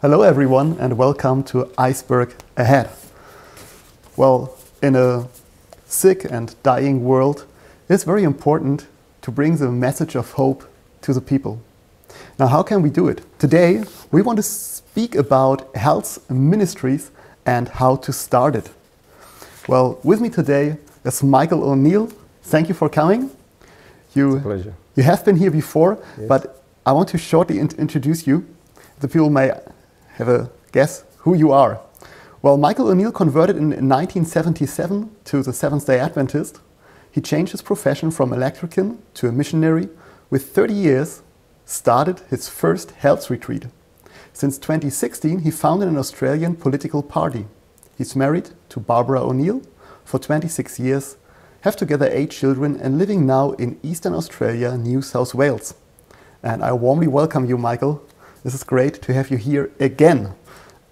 Hello everyone and welcome to Iceberg Ahead. Well, in a sick and dying world, it's very important to bring the message of hope to the people. Now, how can we do it? Today, we want to speak about health ministries and how to start it. Well, with me today is Michael O'Neill. Thank you for coming. It's a pleasure. You have been here before, yes. But I want to shortly introduce you. The people may have a guess who you are. Well, Michael O'Neill converted in 1977 to the Seventh-day Adventist. He changed his profession from electrician to a missionary. With 30 years, started his first health retreat. Since 2016, he founded an Australian political party. He's married to Barbara O'Neill for 26 years, have together 8 children and living now in Eastern Australia, New South Wales. And I warmly welcome you, Michael. This is great to have you here again.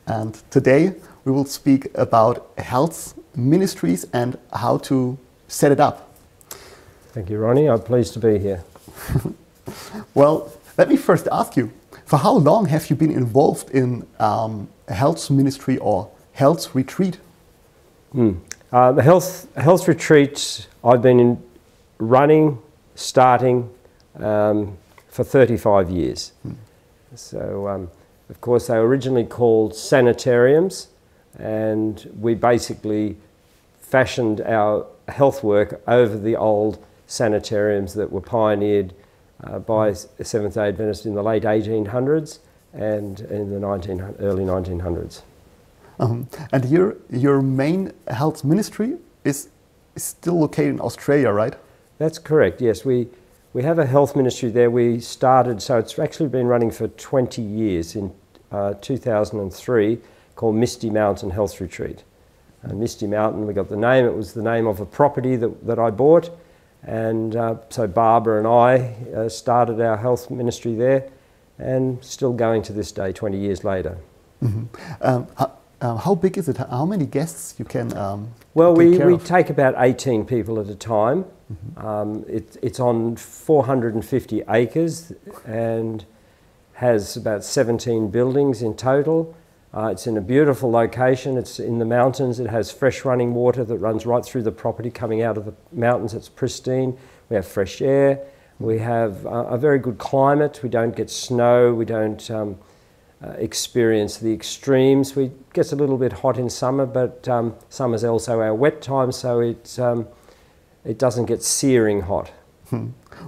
And today we will speak about health ministries and how to set it up. Thank you, Ronnie. I'm pleased to be here. Well, let me first ask you, for how long have you been involved in a health ministry or health retreat? The health retreats I've been starting for 35 years. So, of course, they were originally called sanatoriums, and we basically fashioned our health work over the old sanatoriums that were pioneered by Seventh-day Adventists in the late 1800s and in the early 1900s. And your main health ministry is still located in Australia, right? That's correct, yes. We have a health ministry there. We started, so it's actually been running for 20 years in 2003, called Misty Mountain Health Retreat. Misty Mountain, we got the name, it was the name of a property that I bought. And so Barbara and I started our health ministry there and still going to this day, 20 years later. Mm-hmm. How big is it? How many guests you can Well, take care we of? take about 18 people at a time. Mm-hmm. It's on 450 acres and has about 17 buildings in total. It's in a beautiful location. It's in the mountains. It has fresh running water that runs right through the property coming out of the mountains. It's pristine. We have fresh air. We have a very good climate. We don't get snow. We don't experience the extremes. It gets a little bit hot in summer, but summer's also our wet time, so it doesn't get searing hot.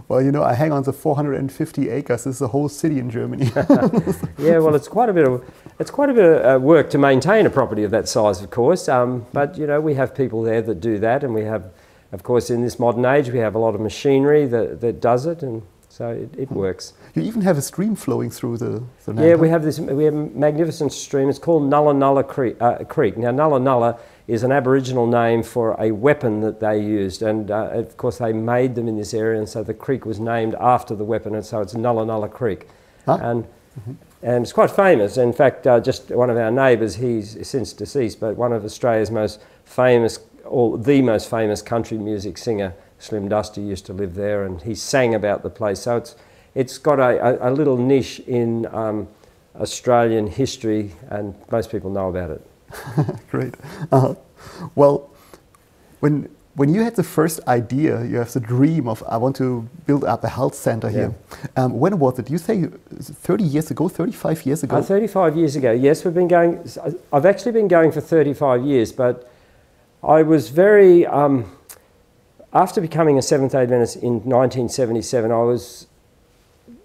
Well, you know, I hang on to 450 acres. This is a whole city in Germany. Yeah, well, it's quite a bit of work to maintain a property of that size, of course. But you know, we have people there that do that, and we have, of course, in this modern age, we have a lot of machinery that does it, and so it works. You even have a stream flowing through the land. Yeah, we have a magnificent stream. It's called Nulla Nulla Creek. Now, Nulla Nulla is an Aboriginal name for a weapon that they used, and of course they made them in this area, and so the creek was named after the weapon, and so it's Nulla Nulla Creek. And it's quite famous. In fact, just one of our neighbours, he's since deceased, but one of Australia's most famous, or the most famous country music singer, Slim Dusty, used to live there, and he sang about the place. So it's got a little niche in Australian history, and most people know about it. Great. Well, when you had the first idea, you have the dream of, I want to build up a health center here. When was it? You say 30 years ago, 35 years ago? 35 years ago, yes. I've actually been going for 35 years, but I was very, after becoming a Seventh-day Adventist in 1977, I was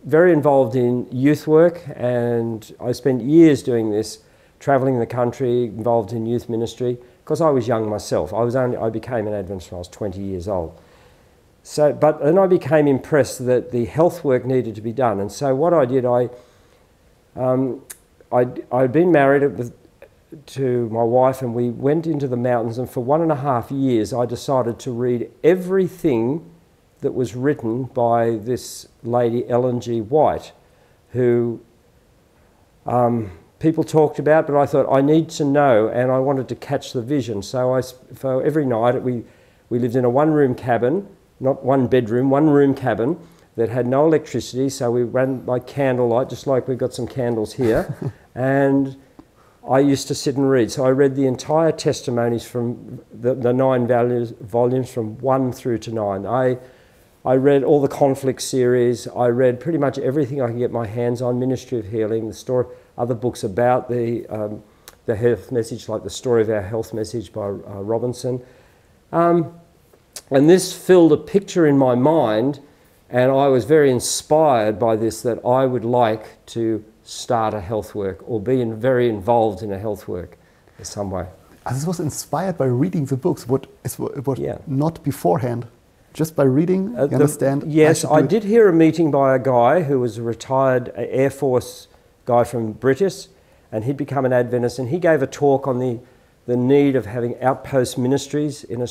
very involved in youth work, and I spent years doing this, travelling the country, involved in youth ministry, because I was young myself. I became an Adventist when I was 20 years old. So, but then I became impressed that the health work needed to be done, and so what I did, I'd been married to my wife, and we went into the mountains, and for 1.5 years I decided to read everything that was written by this lady, Ellen G. White, who people talked about, but I thought I need to know, and I wanted to catch the vision. So for every night we lived in a one-room cabin, not one bedroom, one-room cabin that had no electricity, so we ran by candlelight, just like we've got some candles here. And I used to sit and read. So I read the entire testimonies from the 9 volumes from 1 through to 9. I read all the conflict series. I read pretty much everything I could get my hands on, Ministry of Healing, the story, other books about the health message, like The Story of Our Health Message by Robinson. And this filled a picture in my mind, and I was very inspired by this, that I would like to start a health work or be very involved in a health work in some way. This was inspired by reading the books, what Yeah. not beforehand. Just by reading, you understand? Yes, I did hear a meeting by a guy who was a retired Air Force guy from British, and he'd become an Adventist, and he gave a talk on the need of having outpost ministries in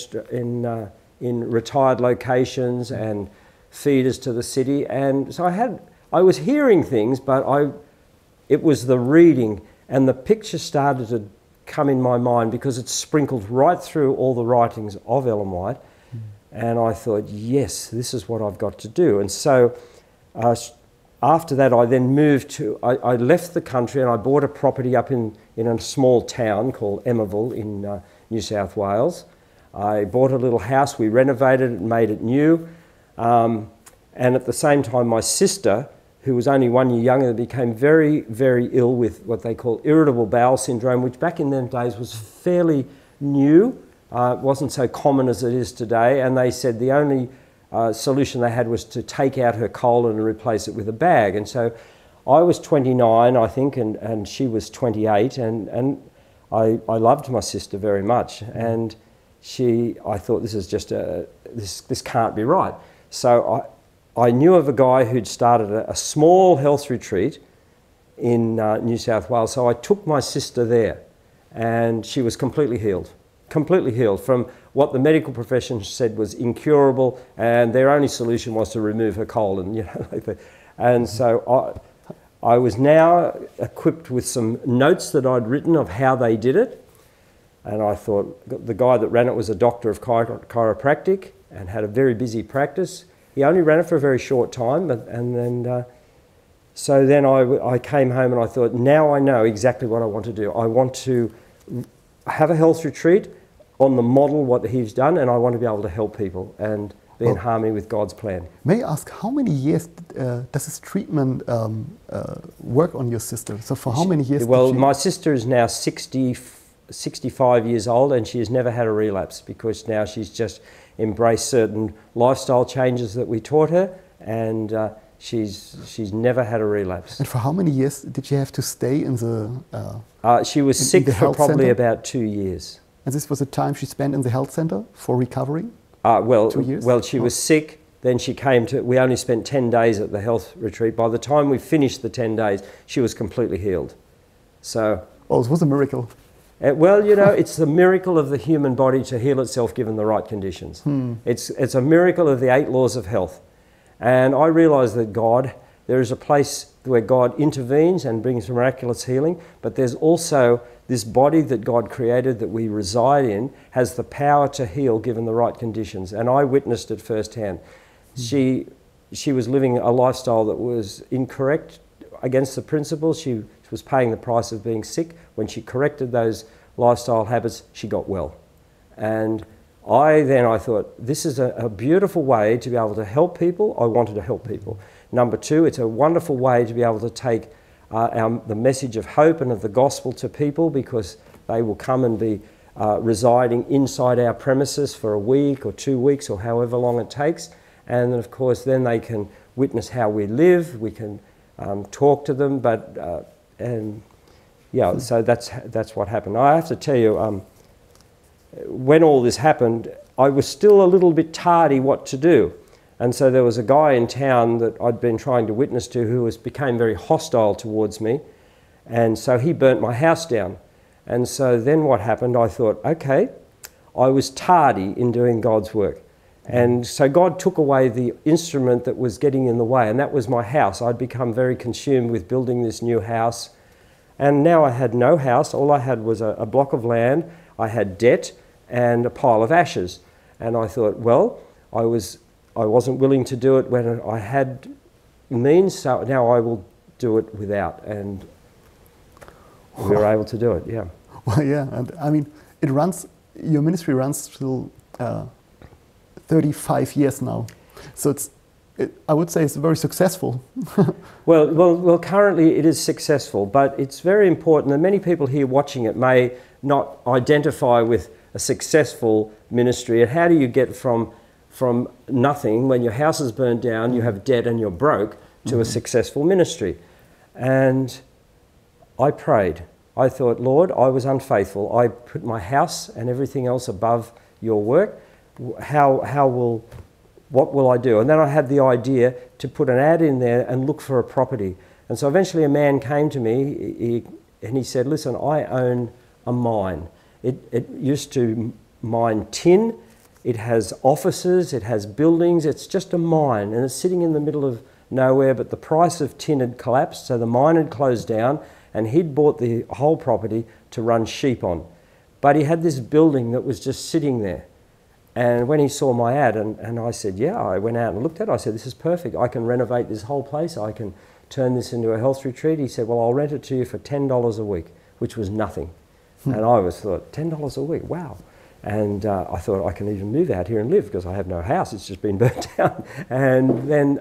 retired locations and feeders to the city. And so I was hearing things, but it was the reading, and the picture started to come in my mind because it's sprinkled right through all the writings of Ellen White. And I thought, yes, this is what I've got to do. And so after that, I then moved to, I left the country and I bought a property up in a small town called Emmaville in New South Wales. I bought a little house, we renovated it and made it new. And at the same time, my sister, who was only 1 year younger, became very, very ill with what they call irritable bowel syndrome, which back in them days was fairly new. It wasn't so common as it is today, and they said the only solution they had was to take out her colon and replace it with a bag. And so I was 29, I think, and she was 28, and I loved my sister very much. And I thought, this is just this can't be right. So I knew of a guy who'd started a small health retreat in New South Wales, so I took my sister there, and she was completely healed from what the medical profession said was incurable, and their only solution was to remove her colon, you know, like that. And so I was now equipped with some notes that I'd written of how they did it, and I thought the guy that ran it was a doctor of chiropractic and had a very busy practice. He only ran it for a very short time, so then I came home and I thought, now I know exactly what I want to do. I want to have a health retreat on the model what he's done, and I want to be able to help people and be in harmony with God's plan. May I ask, how many years does this treatment work on your sister? So for how many years? Well, my sister is now 65 years old, and she has never had a relapse because now she's just embraced certain lifestyle changes that we taught her, and she's never had a relapse. And for how many years did she have to stay in the she was sick for probably about 2 years. And this was the time she spent in the health center for recovering? 2 years? Well, she was sick, then she came to, we only spent 10 days at the health retreat. By the time we finished the 10 days, she was completely healed. So... Oh, it was a miracle. Well, you know, it's the miracle of the human body to heal itself given the right conditions. It's a miracle of the 8 laws of health. And I realised that there is a place where God intervenes and brings miraculous healing, but there's also this body that God created that we reside in has the power to heal given the right conditions. And I witnessed it firsthand. She was living a lifestyle that was incorrect against the principles. She was paying the price of being sick. When she corrected those lifestyle habits, she got well. And I thought, this is a beautiful way to be able to help people. I wanted to help people. Number 2, it's a wonderful way to be able to take the message of hope and of the gospel to people, because they will come and be residing inside our premises for a week or 2 weeks or however long it takes. And of course, then they can witness how we live. We can talk to them, so that's what happened. I have to tell you, when all this happened, I was still a little bit tardy what to do. And so there was a guy in town that I'd been trying to witness to who became very hostile towards me. And so he burnt my house down. And so then what happened, I thought, okay, I was tardy in doing God's work. And so God took away the instrument that was getting in the way, and that was my house. I'd become very consumed with building this new house. And now I had no house. All I had was a block of land. I had debt and a pile of ashes. And I thought, well, I wasn't willing to do it when I had means, so now I will do it without. And we were able to do it, yeah. Well, yeah, and I mean, your ministry runs till 35 years now. So I would say it's very successful. Well, currently it is successful, but it's very important, and many people here watching it may not identify with a successful ministry. And how do you get from nothing, when your house is burned down, you have debt and you're broke, to a successful ministry? And I prayed. I thought, Lord, I was unfaithful. I put my house and everything else above your work. What will I do? And then I had the idea to put an ad in there and look for a property. And so eventually a man came to me and he said, listen, I own a mine. It used to mine tin. It has offices, it has buildings. It's just a mine, and it's sitting in the middle of nowhere, but the price of tin had collapsed, so the mine had closed down, and he'd bought the whole property to run sheep on. But he had this building that was just sitting there. And when he saw my ad, and I said, yeah, I went out and looked at it. I said, this is perfect. I can renovate this whole place. I can turn this into a health retreat. He said, well, I'll rent it to you for $10 a week, which was nothing. And I thought, $10 a week, wow. And I thought, I can even move out here and live because I have no house. It's just been burnt down. And then,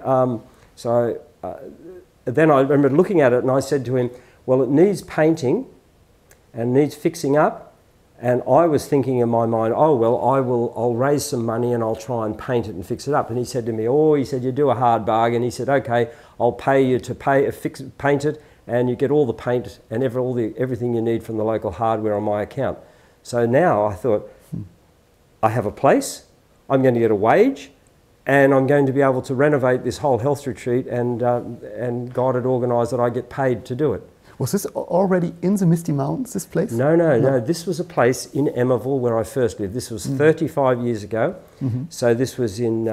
then I remember looking at it and I said to him, well, it needs painting and needs fixing up. And I was thinking in my mind, oh, well, I'll raise some money and I'll try and paint it and fix it up. And he said to me, you do a hard bargain. He said, okay, I'll pay you to paint it, and you get all the paint and everything you need from the local hardware on my account. So now I thought, I have a place, I'm going to get a wage, and I'm going to be able to renovate this whole health retreat, and God had organised that I get paid to do it. Was this already in the Misty Mountains, this place? No. This was a place in Emerville where I first lived. This was 35 years ago. So this was in,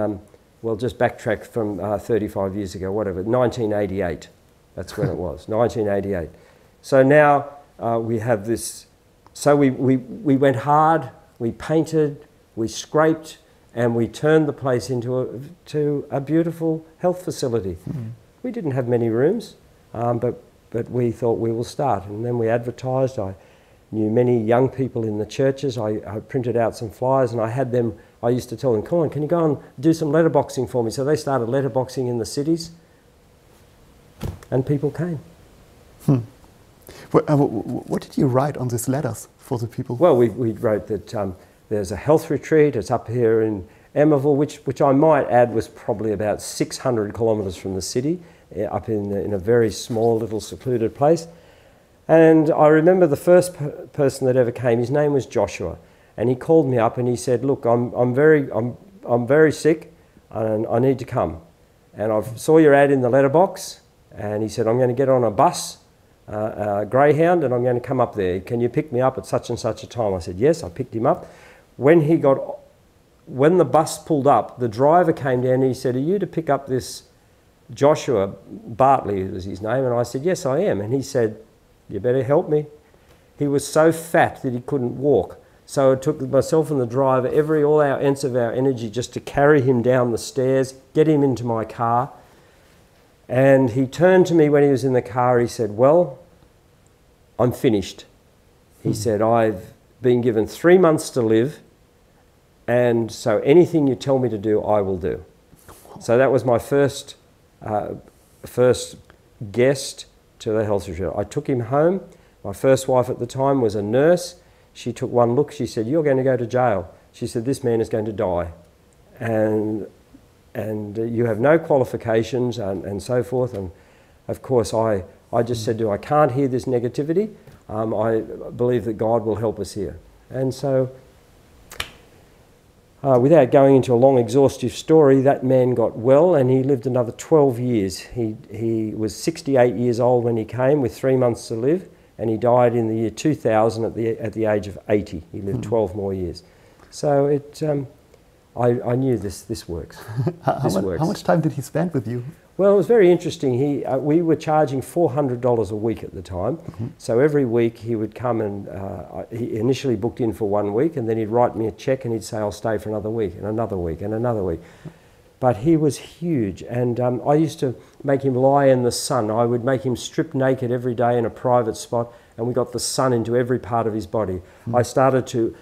just backtrack from 35 years ago, 1988. That's when it was, 1988. So now we have this, so we went hard, we painted, we scraped, and we turned the place into a beautiful health facility. We didn't have many rooms, but we thought we will start. And then we advertised. I knew many young people in the churches. I printed out some flyers, and I used to tell them, come on, can you go and do some letterboxing for me? So they started letterboxing in the cities, and people came. What did you write on these letters for the people? Well, we wrote that there's a health retreat. It's up here in Emerville, which I might add was probably about 600 kilometres from the city, up in a very small little secluded place. And I remember the first person that ever came, his name was Joshua, and he called me up and he said, look, I'm very sick and I need to come. And I saw your ad in the letterbox, and he said, I'm going to get on a bus, Greyhound, and I'm going to come up there. Can you pick me up at such and such a time? I said, yes. I picked him up. When the bus pulled up, the driver came down and he said, are you to pick up this Joshua Bartley was his name? And I said, yes, I am. And he said, you better help me. He was so fat that he couldn't walk. So it took myself and the driver all our ounce of our energy just to carry him down the stairs, get him into my car. And he turned to me when he was in the car. He said, well, I'm finished. He said, I've been given 3 months to live, and so anything you tell me to do, I will do. So that was my first guest to the health retreat. I took him home. My first wife at the time was a nurse. She took one look. She said, you're going to go to jail. She said, this man is going to die. And you have no qualifications, and so forth. And of course, I just said to her, I can't hear this negativity. I believe that God will help us here. And so, without going into a long, exhaustive story, that man got well, and he lived another 12 years. He was 68 years old when he came, with 3 months to live, and he died in the year 2000 at the age of 80. He lived 12 more years. So I knew this works. How much time did he spend with you? Well, it was very interesting. We were charging $400 a week at the time. So every week he would come, and he initially booked in for 1 week, and then he'd write me a check and he'd say, I'll stay for another week and another week and another week. But he was huge, and I used to make him lie in the sun. I would make him strip naked every day in a private spot, and we got the sun into every part of his body. I started to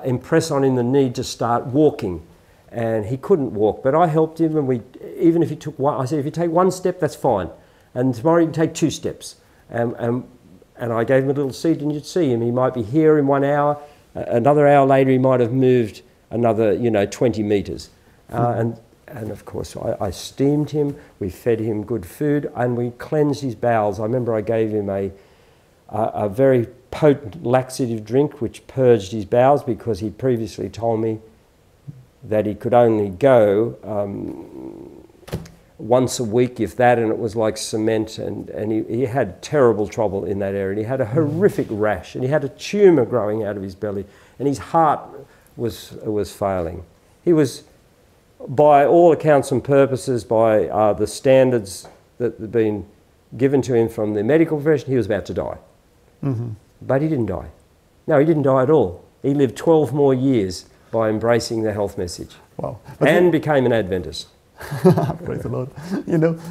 impress on him the need to start walking, and he couldn't walk, but I helped him, and even if he took one, I said, if you take one step, that's fine, and tomorrow you can take 2 steps. And I gave him a little seat, and you'd see him. He might be here in 1 hour, another hour later he might have moved another 20 metres. And of course I steamed him, we fed him good food, and we cleansed his bowels. I remember I gave him a very potent laxative drink which purged his bowels, because he previously told me that he could only go once a week, if that, and it was like cement, and he had terrible trouble in that area. And he had a horrific rash, and he had a tumour growing out of his belly, and his heart was failing. He was, by all accounts and purposes, by the standards that had been given to him from the medical profession, he was about to die. But he didn't die. No, he didn't die at all. He lived 12 more years by embracing the health message. Wow. And became an Adventist. Praise the Lord.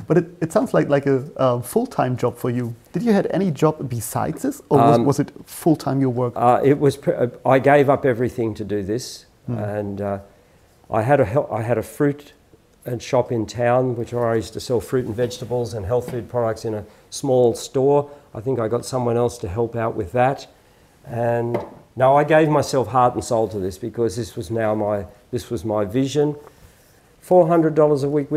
But it sounds like a full-time job for you. Did you have any job besides this, or was it full-time your work? I gave up everything to do this, and I had a fruit and shop in town, which I used to sell fruit and vegetables and health food products in a small store. I think I got someone else to help out with that, and no, I gave myself heart and soul to this, because this was my vision. $400 a week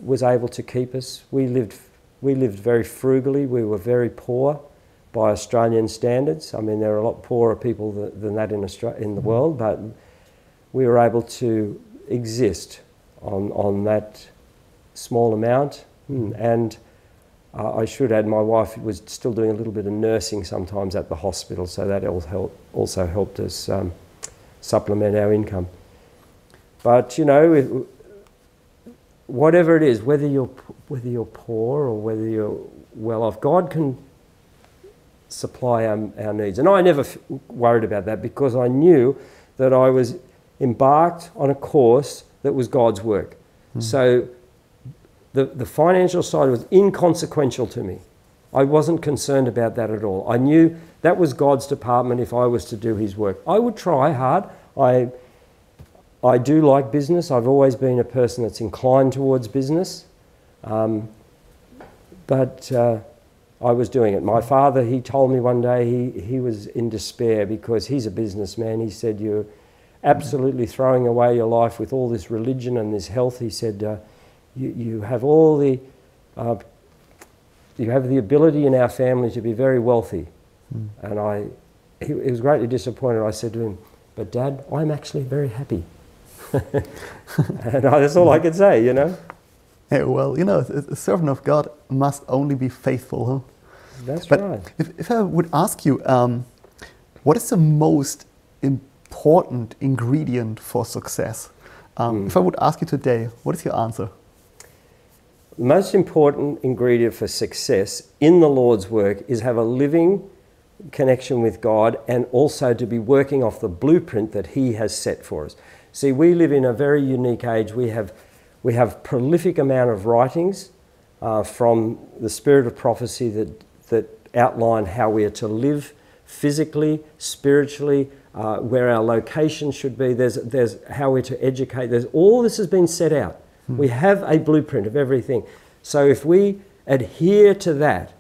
was able to keep us. We lived very frugally. We were very poor by Australian standards. I mean, there are a lot poorer people than that in the world, but we were able to exist on that small amount. And I should add, my wife was still doing a little bit of nursing sometimes at the hospital, so that also helped us supplement our income. But whatever it is, whether you're poor or whether you're well off, God can supply our needs. And I never worried about that, because I knew that I was embarked on a course that was God's work. So the financial side was inconsequential to me. I wasn't concerned about that at all. I knew that was God's department if I was to do his work. I would try hard. I do like business. I've always been a person that's inclined towards business. But I was doing it. My father, he told me one day, he was in despair, because he's a businessman. He said, "You're absolutely throwing away your life with all this religion and this health." He said, you have all the, you have the ability in our family to be very wealthy. And he was greatly disappointed. I said to him, "But Dad, I'm actually very happy." And that's all I could say, Yeah, well, a servant of God must only be faithful, huh? That's right. If I would ask you, what is the most important ingredient for success? If I would ask you today, what is your answer? The most important ingredient for success in the Lord's work is have a living connection with God, and also to be working off the blueprint that he has set for us. See, we live in a very unique age. We have prolific amount of writings from the spirit of prophecy that outline how we are to live physically, spiritually, where our location should be. There's how we're to educate. All this has been set out. We have a blueprint of everything. So if we adhere to that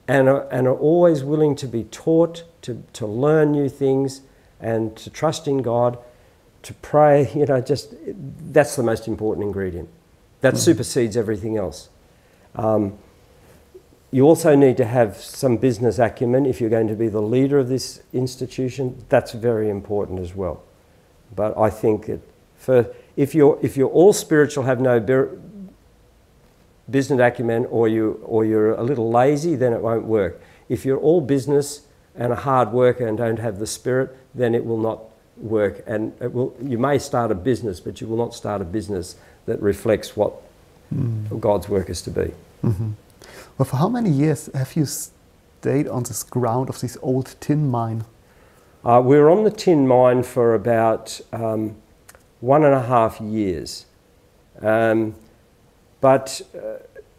and are always willing to be taught, to learn new things, and to trust in God, to pray, that's the most important ingredient. That supersedes everything else. You also need to have some business acumen if you're going to be the leader of this institution. That's very important as well. But I think that if you're all spiritual, have no business acumen, or you're a little lazy, then it won't work. If you're all business and a hard worker and don't have the spirit, then it will not work. And you may start a business, but you will not start a business that reflects what God's work is to be. Well, for how many years have you stayed on this ground of this old tin mine? We were on the tin mine for about 1.5 years. But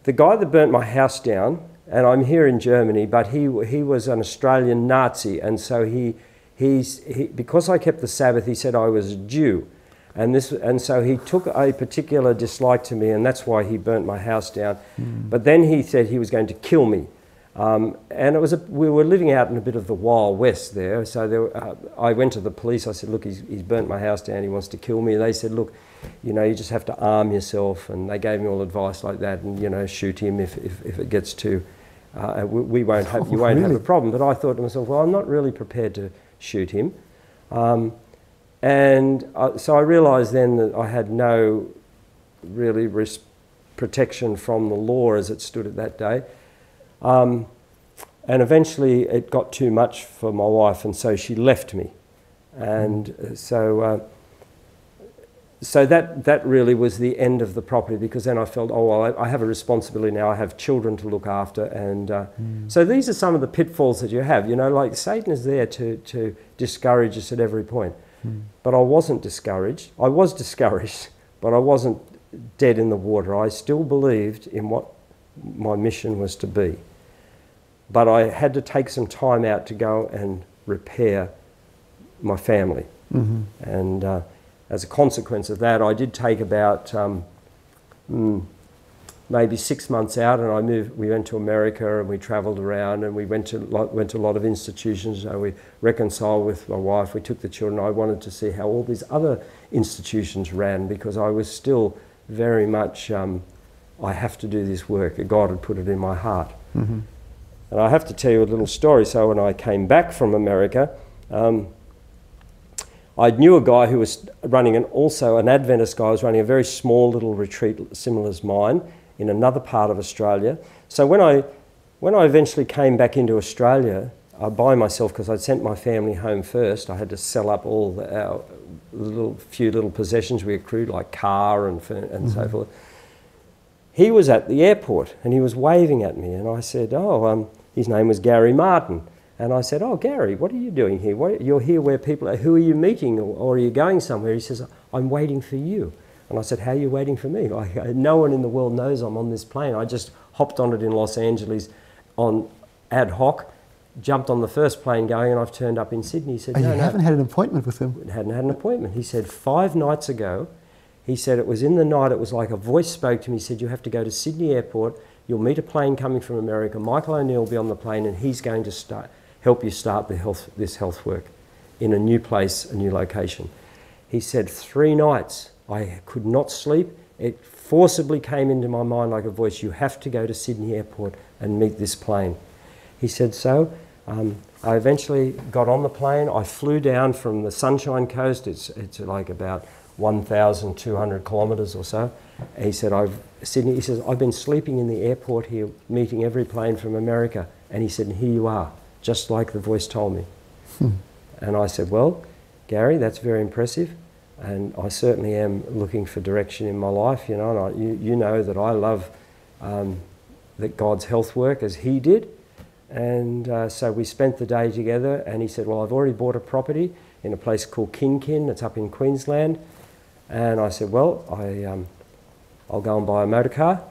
the guy that burnt my house down and I'm here in Germany, but he was an Australian Nazi, and so because I kept the Sabbath, he said I was a Jew, and so he took a particular dislike to me, and that's why he burnt my house down. But then he said he was going to kill me, and we were living out in a bit of the Wild West there. So I went to the police. I said, look, he's burnt my house down. He wants to kill me. They said, look, you know, you just have to arm yourself, and they gave me all advice like that, and you know, shoot him if it gets too. You won't have a problem. But I thought to myself, well, I'm not really prepared to shoot him. So I realised then that I had no really protection from the law as it stood at that day. And eventually it got too much for my wife, and so she left me. And so that really was the end of the property, because then I felt, oh, well, I have a responsibility now. I have children to look after. And so these are some of the pitfalls that you have. You know, like Satan is there to discourage us at every point. But I wasn't discouraged. I was discouraged, but I wasn't dead in the water. I still believed in what my mission was to be. But I had to take some time out to go and repair my family. And as a consequence of that, I did take about maybe 6 months out, and we went to America, and we travelled around, and we went to a lot of institutions. We reconciled with my wife. We took the children. I wanted to see how all these other institutions ran, because I was still very much, I have to do this work. God had put it in my heart. And I have to tell you a little story. So when I came back from America, I knew a guy who was running also an Adventist guy, was running a very small little retreat similar as mine in another part of Australia. So when I eventually came back into Australia by myself, because I'd sent my family home first, I had to sell up all our few little possessions we accrued, like car and so forth. He was at the airport and he was waving at me, and I said, his name was Gary Martin. And I said, oh, Gary, what are you doing here? You're here where people are, who are you meeting, or are you going somewhere? He says, I'm waiting for you. And I said, how are you waiting for me? No one in the world knows I'm on this plane. I just hopped on it in Los Angeles on ad hoc, jumped on the first plane going, and I've turned up in Sydney. He said, you haven't had an appointment with him? Hadn't had an appointment. He said, 5 nights ago, he said, it was in the night, it was like a voice spoke to me. He said, you have to go to Sydney Airport. You'll meet a plane coming from America. Michael O'Neill will be on the plane, and he's going to help you start this health work in a new place, a new location. He said 3 nights, I could not sleep. It forcibly came into my mind like a voice, you have to go to Sydney Airport and meet this plane. He said, so I eventually got on the plane. I flew down from the Sunshine Coast. It's like about 1,200 kilometres or so. He said, Sydney, he says, I've been sleeping in the airport here, meeting every plane from America. And he said, and here you are, just like the voice told me. And I said, well, Gary, that's very impressive. And I certainly am looking for direction in my life, you know, and you know that I love that God's health work as he did. And so we spent the day together, and he said, well, I've already bought a property in a place called Kin. It's up in Queensland. And I said, well, I'll go and buy a motor car.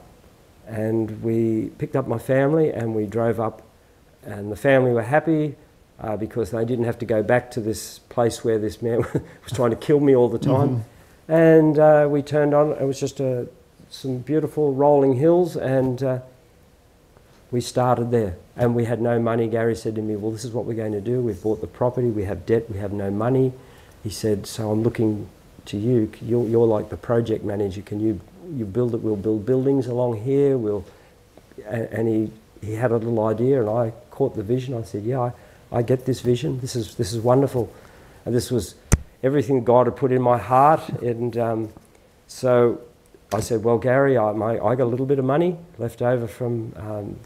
And we picked up my family and we drove up, and the family were happy because they didn't have to go back to this place where this man was trying to kill me all the time. And we turned on, it was just some beautiful rolling hills, and we started there. And we had no money. Gary said to me, well, this is what we're going to do. We've bought the property, we have debt, we have no money. He said, so I'm looking to you. You're like the project manager. Can you build it? We'll build buildings along here. And he had a little idea, and I caught the vision. I said, yeah, I get this vision. This is wonderful. And this was everything God had put in my heart. And so I said, well, Gary, I got a little bit of money left over from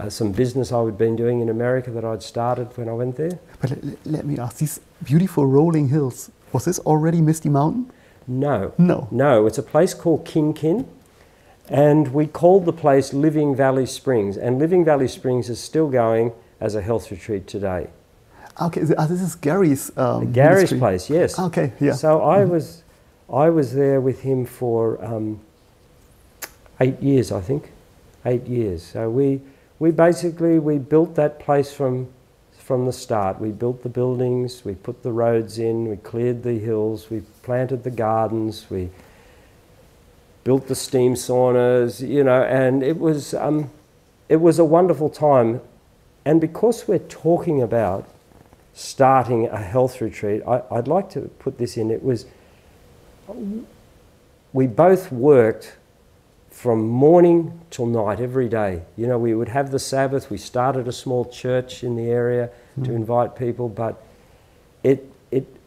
some business I'd been doing in America that I'd started when I went there. But let me ask, these beautiful rolling hills, was this already Misty Mountain? No. No. No, it's a place called Kin, and we called the place Living Valley Springs, and Living Valley Springs is still going as a health retreat today. Okay, this is Gary's Gary's place, yes. Okay, yeah. So I was there with him for 8 years, I think. 8 years. So we we built that place from the start. We built the buildings, we put the roads in, we cleared the hills, we planted the gardens, we built the steam saunas, you know, and it was a wonderful time. And because we're talking about starting a health retreat, I'd like to put this in. We both worked from morning till night every day. You know, we would have the Sabbath. We started a small church in the area to invite people, but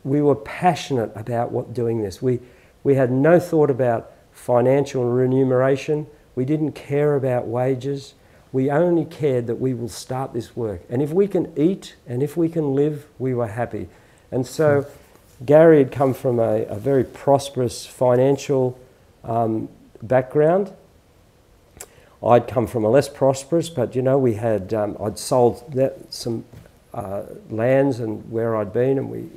we were passionate about doing this. We had no thought about financial remuneration. We didn't care about wages. We only cared that we will start this work. And if we can eat and if we can live, we were happy. And so Gary had come from a very prosperous financial background. I'd come from a less prosperous, but you know, we had, I'd sold some lands and where I'd been, and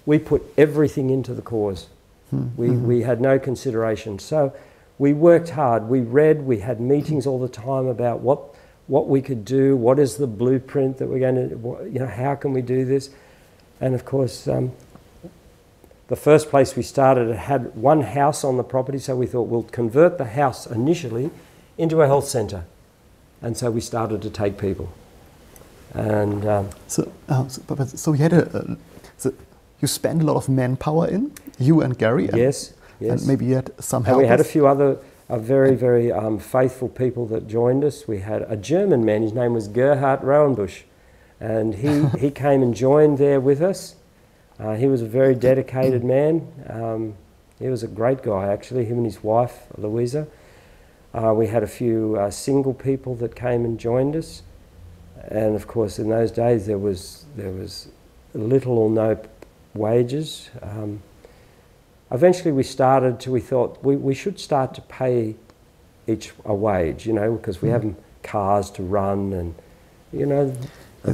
we put everything into the cause. We had no consideration. So we worked hard. We read. We had meetings all the time about what we could do. What is the blueprint that we're going to? You know, how can we do this? And of course, the first place we started, it had one house on the property, so we thought we'll convert the house initially into a health centre, and so we started to take people. And so you had so you spent a lot of manpower in, you and Gary. And, yes. And maybe you had some help. And we had a few other very, very faithful people that joined us. We had a German man, his name was Gerhard Rowenbusch, and he came and joined there with us. He was a very dedicated man. He was a great guy, actually, him and his wife, Louisa. We had a few single people that came and joined us. And of course, in those days, there was little or no wages. Eventually we thought we should start to pay each a wage, you know, because we have cars to run and, you know,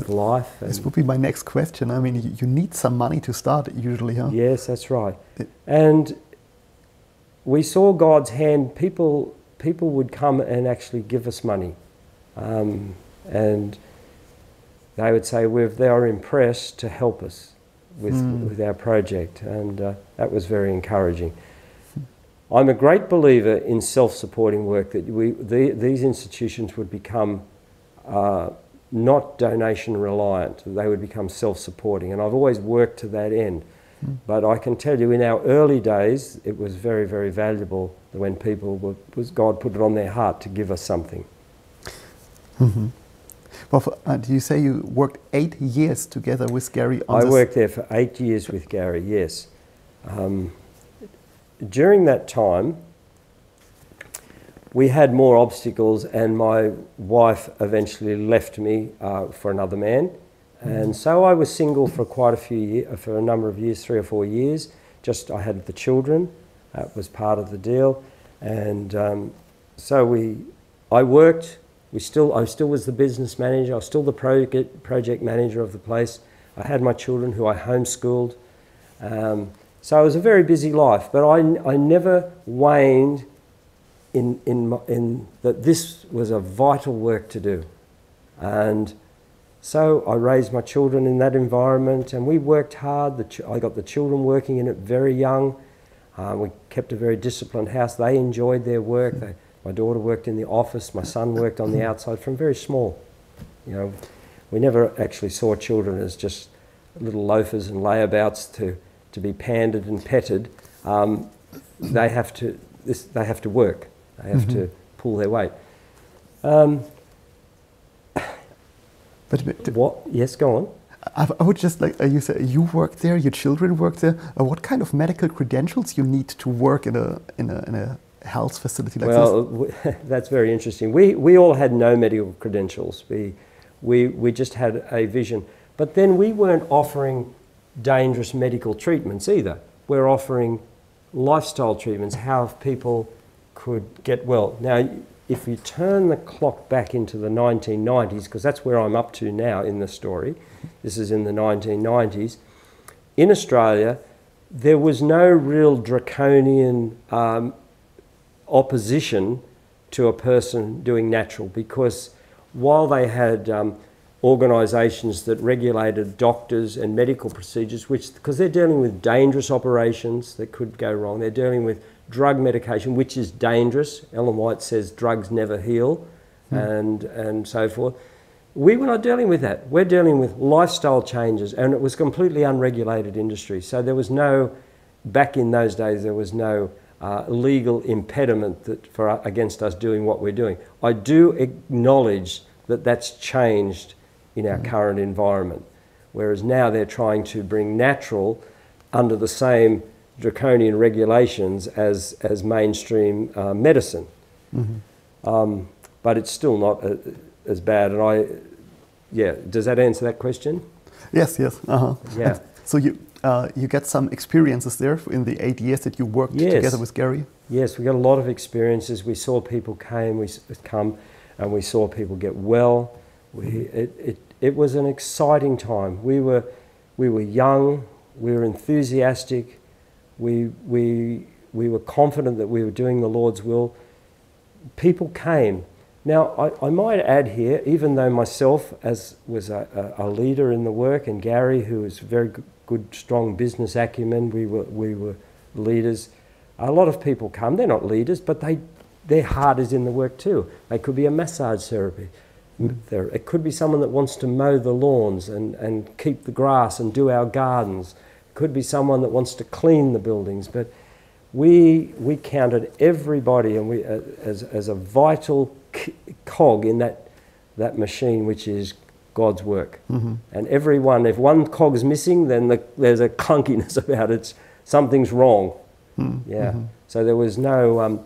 life. This would be my next question. I mean, you need some money to start usually, huh? Yes, that's right. And we saw God's hand. People would come and actually give us money. And they would say they are impressed to help us with our project, and that was very encouraging. I'm a great believer in self-supporting work, that these institutions would become not donation reliant, they would become self-supporting, and I've always worked to that end. But I can tell you, in our early days, it was very, very valuable when people God put it on their heart to give us something. Well, do you say you worked 8 years together with Gary on this? I worked there for 8 years with Gary, yes. During that time, we had more obstacles, and my wife eventually left me for another man. And so I was single for quite a few years, for a number of years, 3 or 4 years. I had the children, that was part of the deal. And I worked. I still was the business manager. I was still the project manager of the place. I had my children who I homeschooled. So it was a very busy life, but I never waned in that this was a vital work to do. And so I raised my children in that environment, and we worked hard. I got the children working in it very young. We kept a very disciplined house. They enjoyed their work. My daughter worked in the office. My son worked on the outside from very small. You know, we never actually saw children as just little loafers and layabouts to be pandered and petted. They have to work. They have to pull their weight. What? Yes, go on. I would just like, you said you worked there, your children worked there. What kind of medical credentials you need to work in a health facility like this? Well, that's very interesting. We all had no medical credentials. We just had a vision. But then we weren't offering dangerous medical treatments either. We're offering lifestyle treatments, how people could get well. Now, if you turn the clock back into the 1990s, because that's where I'm up to now in the story, this is in the 1990s, in Australia, there was no real draconian opposition to a person doing natural, because while they had organisations that regulated doctors and medical procedures, because they're dealing with dangerous operations that could go wrong, they're dealing with drug medication, which is dangerous. Ellen White says drugs never heal, and so forth. We were not dealing with that. We're dealing with lifestyle changes, and it was completely unregulated industry. So there was no, back in those days, there was no legal impediment against us doing what we're doing. I do acknowledge that that's changed in our current environment, whereas now they're trying to bring natural under the same draconian regulations as mainstream medicine. But it's still not as bad. And does that answer that question? Yes, yes. Yeah. So you get some experiences there in the 8 years that you worked together with Gary? Yes, we got a lot of experiences. We saw people come and we saw people get well. It was an exciting time. We were young, we were enthusiastic, we were confident that we were doing the Lord's will. People came. Now, I might add here, even though myself was a leader in the work, and Gary, who was very good, strong business acumen, we were leaders. A lot of people come. They're not leaders, but their heart is in the work too. They could be a massage therapy. It could be someone that wants to mow the lawns and keep the grass and do our gardens. It could be someone that wants to clean the buildings. But we counted everybody and as a vital cog in that machine, which is God's work. And everyone, if one cog's missing, then there's a clunkiness about it. Something's wrong. So there was no,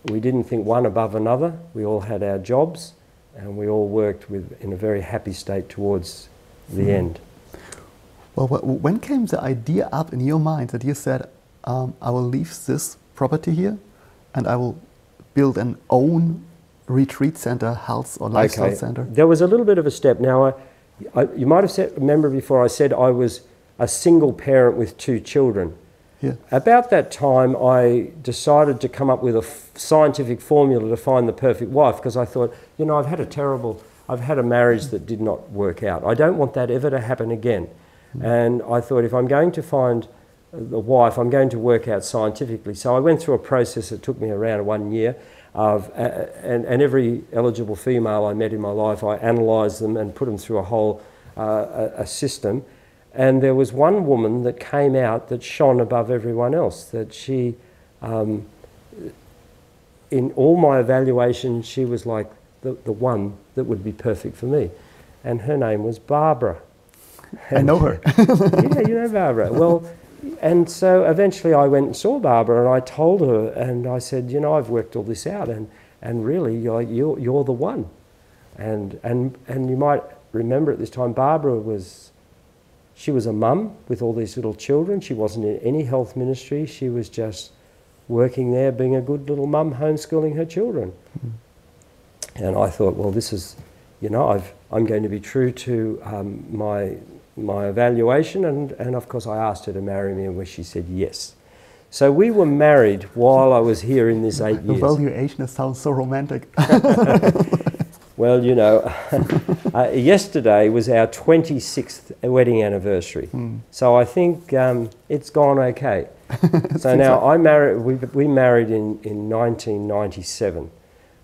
we didn't think one above another. We all had our jobs and we all worked in a very happy state towards the end. Well, when came the idea up in your mind that you said, I will leave this property here and I will build an own retreat center, health or lifestyle center? There was a little bit of a step. Now, you might have remember before I said I was a single parent with 2 children. Yeah. About that time, I decided to come up with a scientific formula to find the perfect wife, because I thought, I've had a marriage that did not work out. I don't want that ever to happen again. And I thought, if I'm going to find the wife, I'm going to work out scientifically. So I went through a process that took me around 1 year and every eligible female I met in my life, I analysed them and put them through a whole a system. And there was one woman that came out that shone above everyone else, that she, in all my evaluations, she was like the one that would be perfect for me. And her name was Barbara. I know her. Yeah, you know Barbara. Well, and so eventually I went and saw Barbara and I told her, and I said, I've worked all this out and really you're the one. And you might remember at this time, Barbara she was a mum with all these little children. She wasn't in any health ministry. She was just working there, being a good little mum, homeschooling her children. And I thought, well, this is, I'm going to be true to my evaluation. And of course, I asked her to marry me, and where she said yes. So we were married while I was here in this 8 years. Evaluation sounds so romantic. Well, yesterday was our 26th wedding anniversary. So I think it's gone okay. So now we married in 1997.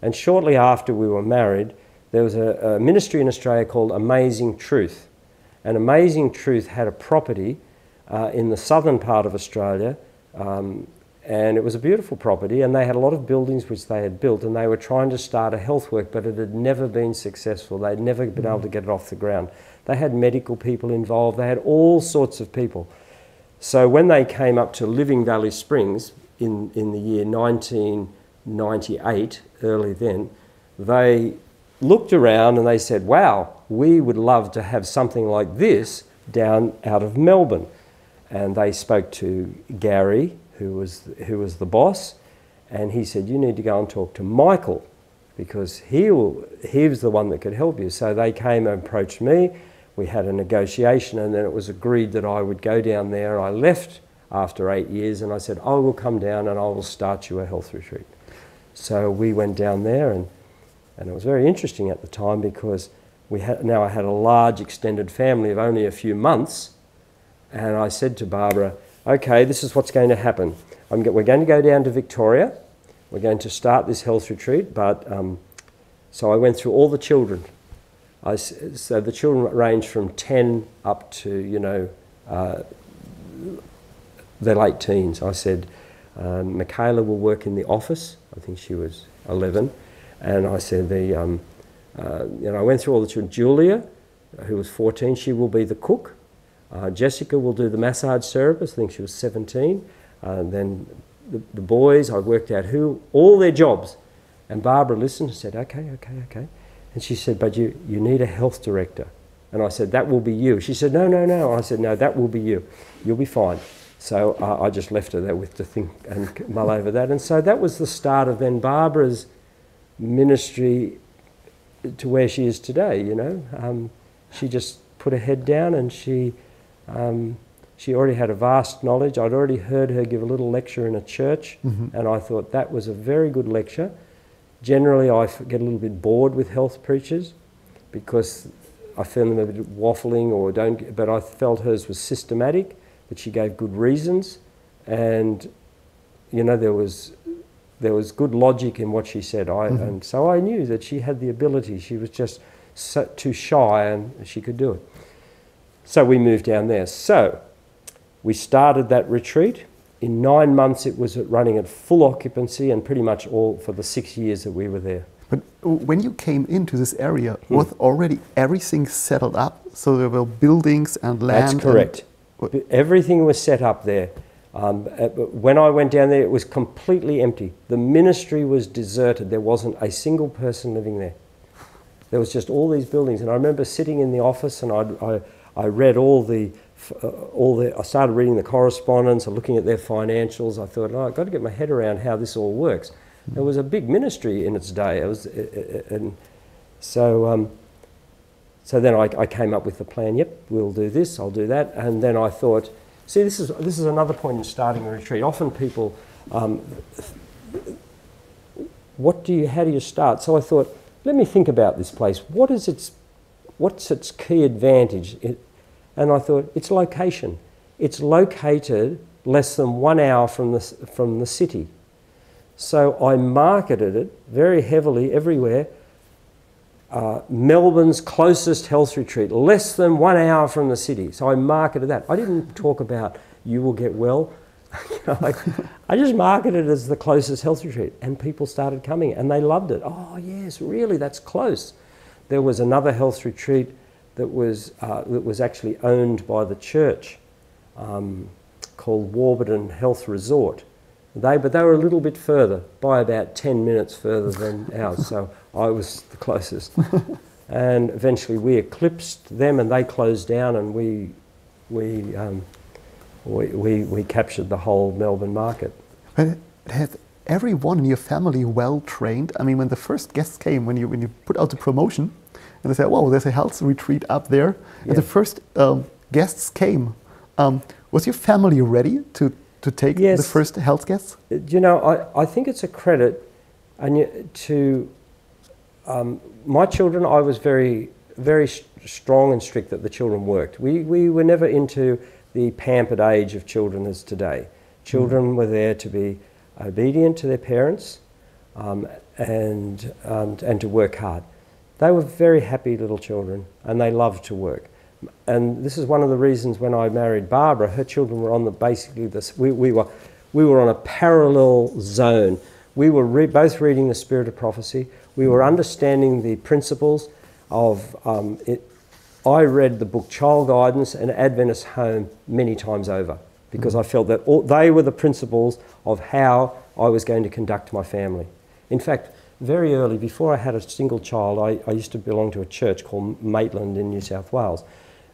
And shortly after we were married, there was a ministry in Australia called Amazing Truth. And Amazing Truth had a property in the southern part of Australia, and it was a beautiful property, and they had a lot of buildings which they had built, and they were trying to start a health work, but it had never been successful. They'd never been able to get it off the ground. They had medical people involved. They had all sorts of people. So when they came up to Living Valley Springs in the year 1998, early then, they looked around and they said, wow, we would love to have something like this down out of Melbourne. And they spoke to Gary, who was the boss, and he said, you need to go and talk to Michael, because he was the one that could help you. So they came and approached me. We had a negotiation, and then it was agreed that I would go down there. I left after 8 years, and I said, I will come down and I will start you a health retreat. So we went down there, and it was very interesting at the time because now I had a large extended family of only a few months, and I said to Barbara, okay, this is what's going to happen. We're going to go down to Victoria. We're going to start this health retreat, but so I went through all the children. So the children ranged from 10 up to, you know, their late teens. I said, Michaela will work in the office. I think she was 11. And I said, you know, I went through all the children. Julia, who was 14, she will be the cook. Jessica will do the massage therapist. I think she was 17. Then the boys, I worked out all their jobs. And Barbara listened and said, okay. And she said, but you need a health director. And I said, that will be you. She said, no. I said, no, that will be you. You'll be fine. So I just left her there to think and mull over that. And so that was the start of then Barbara's ministry to where she is today, you know. She just put her head down, and she already had a vast knowledge. I'd already heard her give a little lecture in a church, and I thought that was a very good lecture. Generally, I get a little bit bored with health preachers because I found them a bit waffling but I felt hers was systematic, that she gave good reasons, and, you know, there was good logic in what she said. And so I knew that she had the ability. She was just too shy, and she could do it. So we moved down there. So we started that retreat. In 9 months, it was running at full occupancy, and pretty much all for the 6 years that we were there. But when you came into this area, was already everything settled up? So there were buildings and land? That's correct. Everything was set up there. When I went down there, it was completely empty. The ministry was deserted. There wasn't a single person living there. There was just all these buildings. And I remember sitting in the office, and I read I started reading the correspondence and looking at their financials. I thought, I've got to get my head around how this all works. There was a big ministry in its day. So then I came up with the plan. Yep, we'll do this, I'll do that. And then I thought, see, this is another point in starting a retreat. Often people, how do you start? So I thought, let me think about this place. What's its key advantage? And I thought, its location. It's located less than 1 hour from the city. So I marketed it very heavily everywhere. Melbourne's closest health retreat, less than 1 hour from the city. So I marketed that. I didn't talk about you will get well. I just marketed it as the closest health retreat, and people started coming, and they loved it. Oh yes, really, that's close. There was another health retreat that was actually owned by the church, called Warburton Health Resort. But they were a little bit further, by about 10 minutes further than ours, so I was the closest. And eventually we eclipsed them, and they closed down, and we captured the whole Melbourne market. But has everyone in your family well trained? I mean, when the first guests came, when you put out the promotion, and they said, "Whoa, there's a health retreat up there," and the first guests came, was your family ready to take the first health guests? You know, I think it's a credit to my children. I was very, very strong and strict that the children worked. We were never into the pampered age of children as today. Children were there to be obedient to their parents and to work hard. They were very happy little children, and they loved to work. And this is one of the reasons when I married Barbara, her children were on we were on a parallel zone. We were both reading the Spirit of Prophecy. We were understanding the principles of it. I read the book Child Guidance and Adventist Home many times over, because I felt that they were the principles of how I was going to conduct my family. In fact, very early, before I had a single child, I used to belong to a church called Maitland in New South Wales.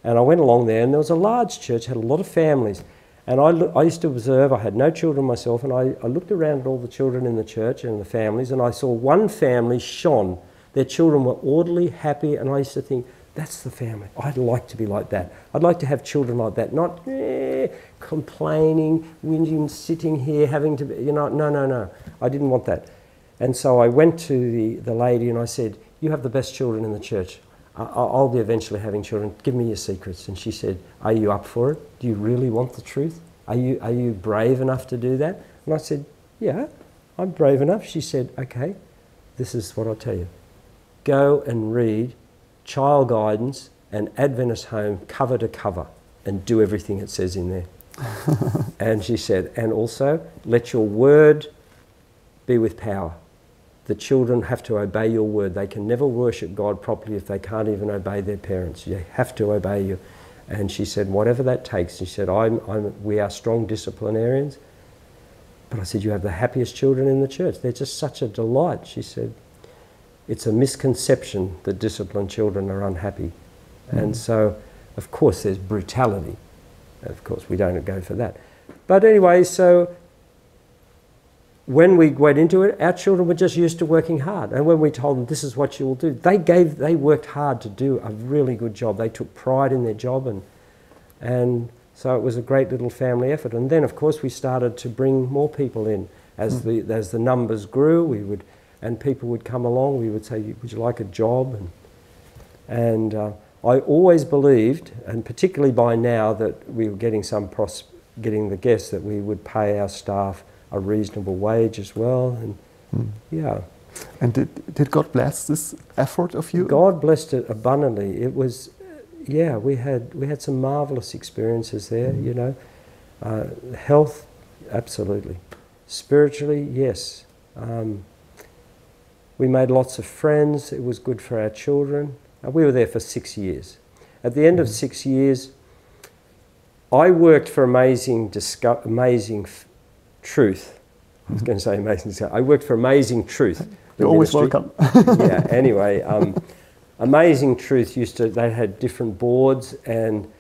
And I went along there, and there was a large church, had a lot of families. And I used to observe, I had no children myself, and I looked around at all the children in the church and the families, and I saw one family shone. Their children were orderly, happy, and I used to think, that's the family. I'd like to be like that. I'd like to have children like that, not complaining, whinging, sitting here, having to be, no. I didn't want that. And so I went to the lady and I said, you have the best children in the church. I'll be eventually having children. Give me your secrets. And she said, are you up for it? Do you really want the truth? Are you brave enough to do that? And I said, yeah, I'm brave enough. She said, okay, this is what I'll tell you. Go and read Child Guidance and Adventist Home cover to cover and do everything it says in there. And she said, and also let your word be with power. The children have to obey your word. They can never worship God properly if they can't even obey their parents. You have to obey you. And she said, whatever that takes. She said, we are strong disciplinarians. But I said, you have the happiest children in the church. They're just such a delight. She said, it's a misconception that disciplined children are unhappy. And so, of course, there's brutality. Of course, we don't go for that. But anyway, so when we went into it, our children were just used to working hard. And when we told them, this is what you will do, they worked hard to do a really good job. They took pride in their job. And so it was a great little family effort. And then, of course, we started to bring more people in. As the numbers grew, and people would come along, we would say, would you like a job? And I always believed, and particularly by now that we were getting the guests, that we would pay our staff a reasonable wage as well, and yeah. And did God bless this effort of you? God blessed it abundantly. It was, yeah, we had some marvelous experiences there. You know, health, absolutely. Spiritually, yes. We made lots of friends. It was good for our children. We were there for 6 years. At the end of 6 years, I worked for Amazing Truth. I was going to say Amazing Discovery. I worked for Amazing Truth. You're always welcome. Yeah, anyway, Amazing Truth they had different boards, and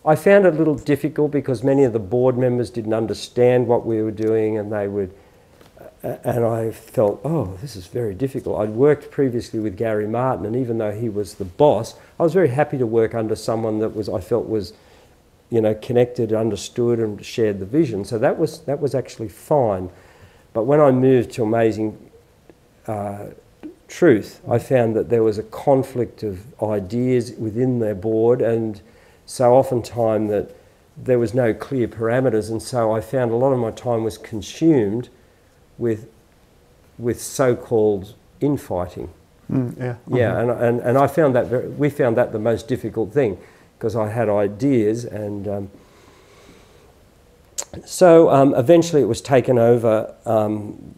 I found it a little difficult because many of the board members didn't understand what we were doing, and and I felt, oh, this is very difficult. I'd worked previously with Gary Martin, and even though he was the boss, I was very happy to work under someone that I felt was, you know, connected, understood, and shared the vision. So that was actually fine. But when I moved to Amazing Truth, I found that there was a conflict of ideas within their board, and so oftentimes that there was no clear parameters, and so I found a lot of my time was consumed with so-called infighting. Yeah, and I found that we found that the most difficult thing, because I had ideas, and so eventually it was taken over.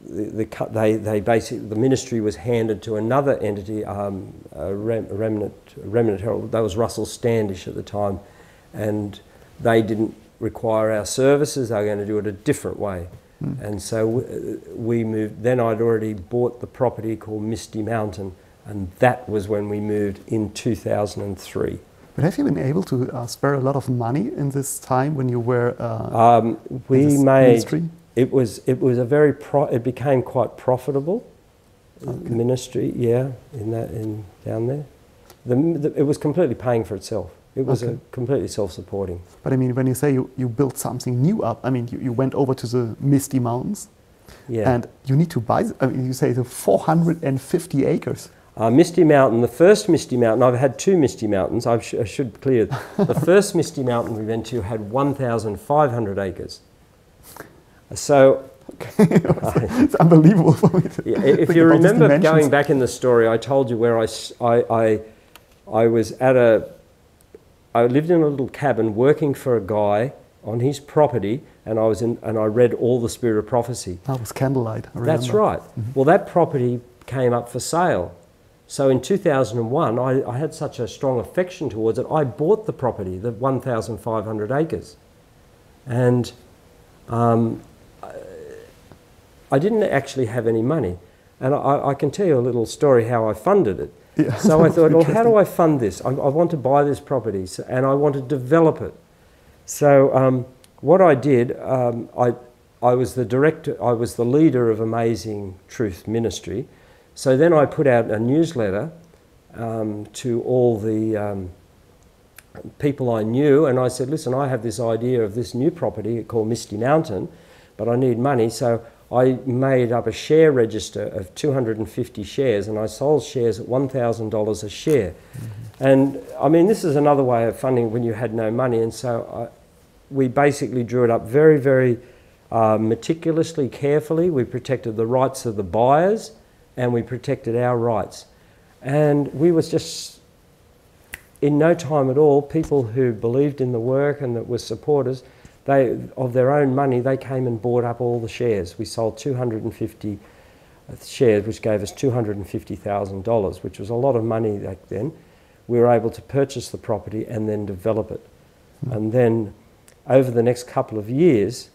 They basically, the ministry was handed to another entity, a Remnant Herald. That was Russell Standish at the time, and they didn't require our services. They were going to do it a different way. And so we moved. Then I'd already bought the property called Misty Mountain, and that was when we moved in 2003. But have you been able to spare a lot of money in this time when you were we made ministry? It became quite profitable. Ministry, yeah, down there. It was completely paying for itself. It was completely self-supporting. But I mean, when you say you built something new up, I mean, you went over to the Misty Mountains, and you need to buy, I mean, you say the 450 acres. Misty Mountain, the first Misty Mountain, I've had two Misty Mountains, I should clear. The first Misty Mountain we went to had 1,500 acres. So... It's unbelievable for me to if you remember going back in the story, I told you where I was at I lived in a little cabin working for a guy on his property, and I read all the Spirit of Prophecy. That was candlelight, I remember. That's right. Mm-hmm. Well, that property came up for sale. So in 2001, I had such a strong affection towards it, I bought the property, the 1,500 acres. And I didn't actually have any money. And I can tell you a little story how I funded it. Yeah, so I thought, well, how do I fund this? I want to buy this property, and I want to develop it. So what I did, I was the director, I was the leader of Amazing Truth Ministry. So then I put out a newsletter to all the people I knew, and I said, listen, I have this idea of this new property called Misty Mountain, but I need money. So I made up a share register of 250 shares, and I sold shares at $1,000 a share. And I mean, this is another way of funding when you had no money, and so we basically drew it up very, very meticulously, carefully. We protected the rights of the buyers, and we protected our rights. And we was just, in no time at all, people who believed in the work and that were supporters, they, of their own money, they came and bought up all the shares. We sold 250 shares, which gave us $250,000, which was a lot of money back then. We were able to purchase the property and then develop it. And then, over the next couple of years,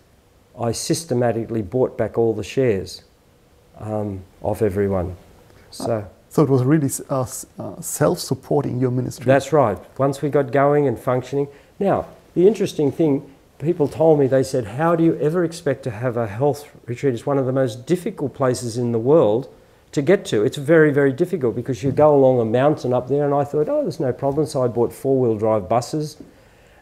I systematically bought back all the shares of everyone. So it was really self-supporting, your ministry. That's right. Once we got going and functioning. Now, the interesting thing, people told me, they said, how do you ever expect to have a health retreat? It's one of the most difficult places in the world to get to. It's very, very difficult because you go along a mountain up there, and I thought, oh, there's no problem. So I bought four-wheel drive buses,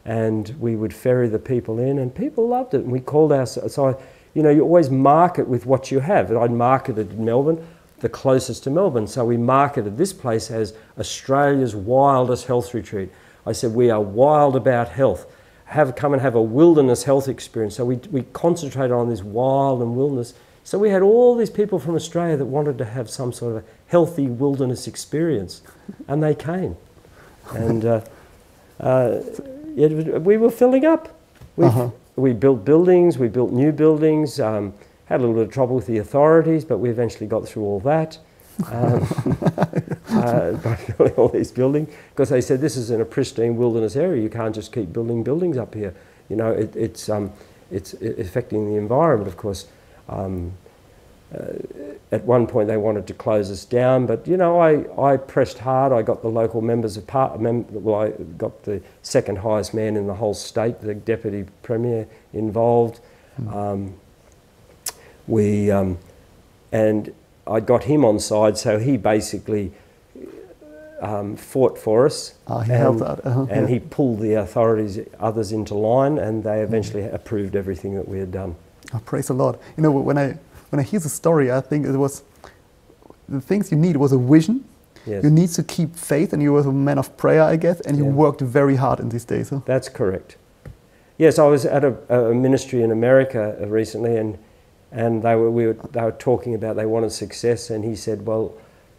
and we would ferry the people in, and people loved it. And we called ourselves, so you know, you always market with what you have. And I'd marketed in Melbourne, the closest to Melbourne. So we marketed this place as Australia's wildest health retreat. I said, we are wild about health. Come and have a wilderness health experience. So we concentrated on this wild and wilderness. So we had all these people from Australia that wanted to have some sort of a healthy wilderness experience. And they came. And we were filling up. We built buildings, we built new buildings, had a little bit of trouble with the authorities, but we eventually got through all that. By building all these buildings, because they said this is in a pristine wilderness area, you can't just keep building buildings up here. You know, it's affecting the environment, of course. At one point they wanted to close us down, but you know, I pressed hard. I got the local members of I got the second highest man in the whole state, the deputy premier, involved. And I got him on side, so he basically fought for us. He helped out. And he pulled the others into line, and they eventually approved everything that we had done. Oh, praise the Lord. You know, when I hear the story, I think it was the things you need was a vision. Yes. You need to keep faith, and you were a man of prayer, I guess, and you worked very hard in these days. Huh? That's correct. Yes, I was at a ministry in America recently, and they were talking about they wanted success, and he said, well,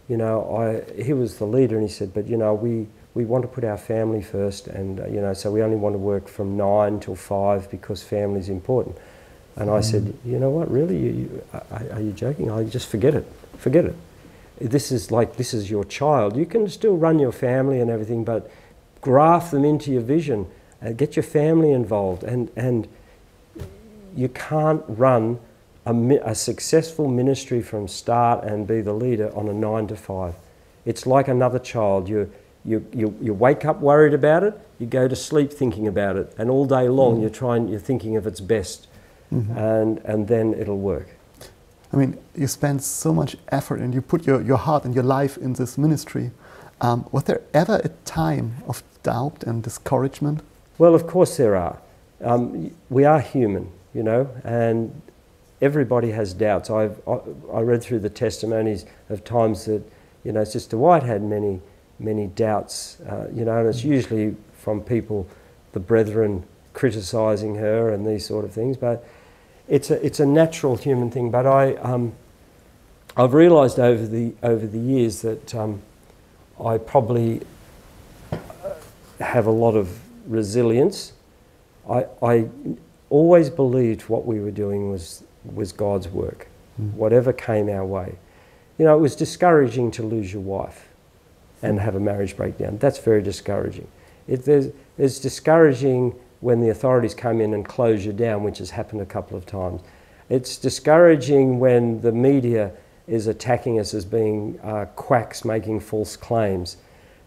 you know, he was the leader, and he said, but you know, we want to put our family first, and you know, so we only want to work from 9 till 5 because family is important. And I said, you know what, really, are you joking? I just forget it, forget it. This is your child. You can still run your family and everything, but graft them into your vision, get your family involved, and you can't run a successful ministry from start and be the leader on a 9 to 5. It's like another child. You wake up worried about it, you go to sleep thinking about it, and all day long you're thinking of its best, and then it'll work. I mean, you spend so much effort and you put your heart and your life in this ministry. Was there ever a time of doubt and discouragement? Well, of course there are. We are human, you know, and everybody has doubts. I read through the testimonies of times that, you know, Sister White had many doubts, you know, and it's usually from people, the brethren, criticising her and these sort of things. But it's a natural human thing. But I've realised over the years that I probably have a lot of resilience. I always believed what we were doing was God's work, whatever came our way. You know, it was discouraging to lose your wife and have a marriage breakdown. That's very discouraging. It's discouraging when the authorities come in and close you down, which has happened a couple of times. It's discouraging when the media is attacking us as being quacks making false claims.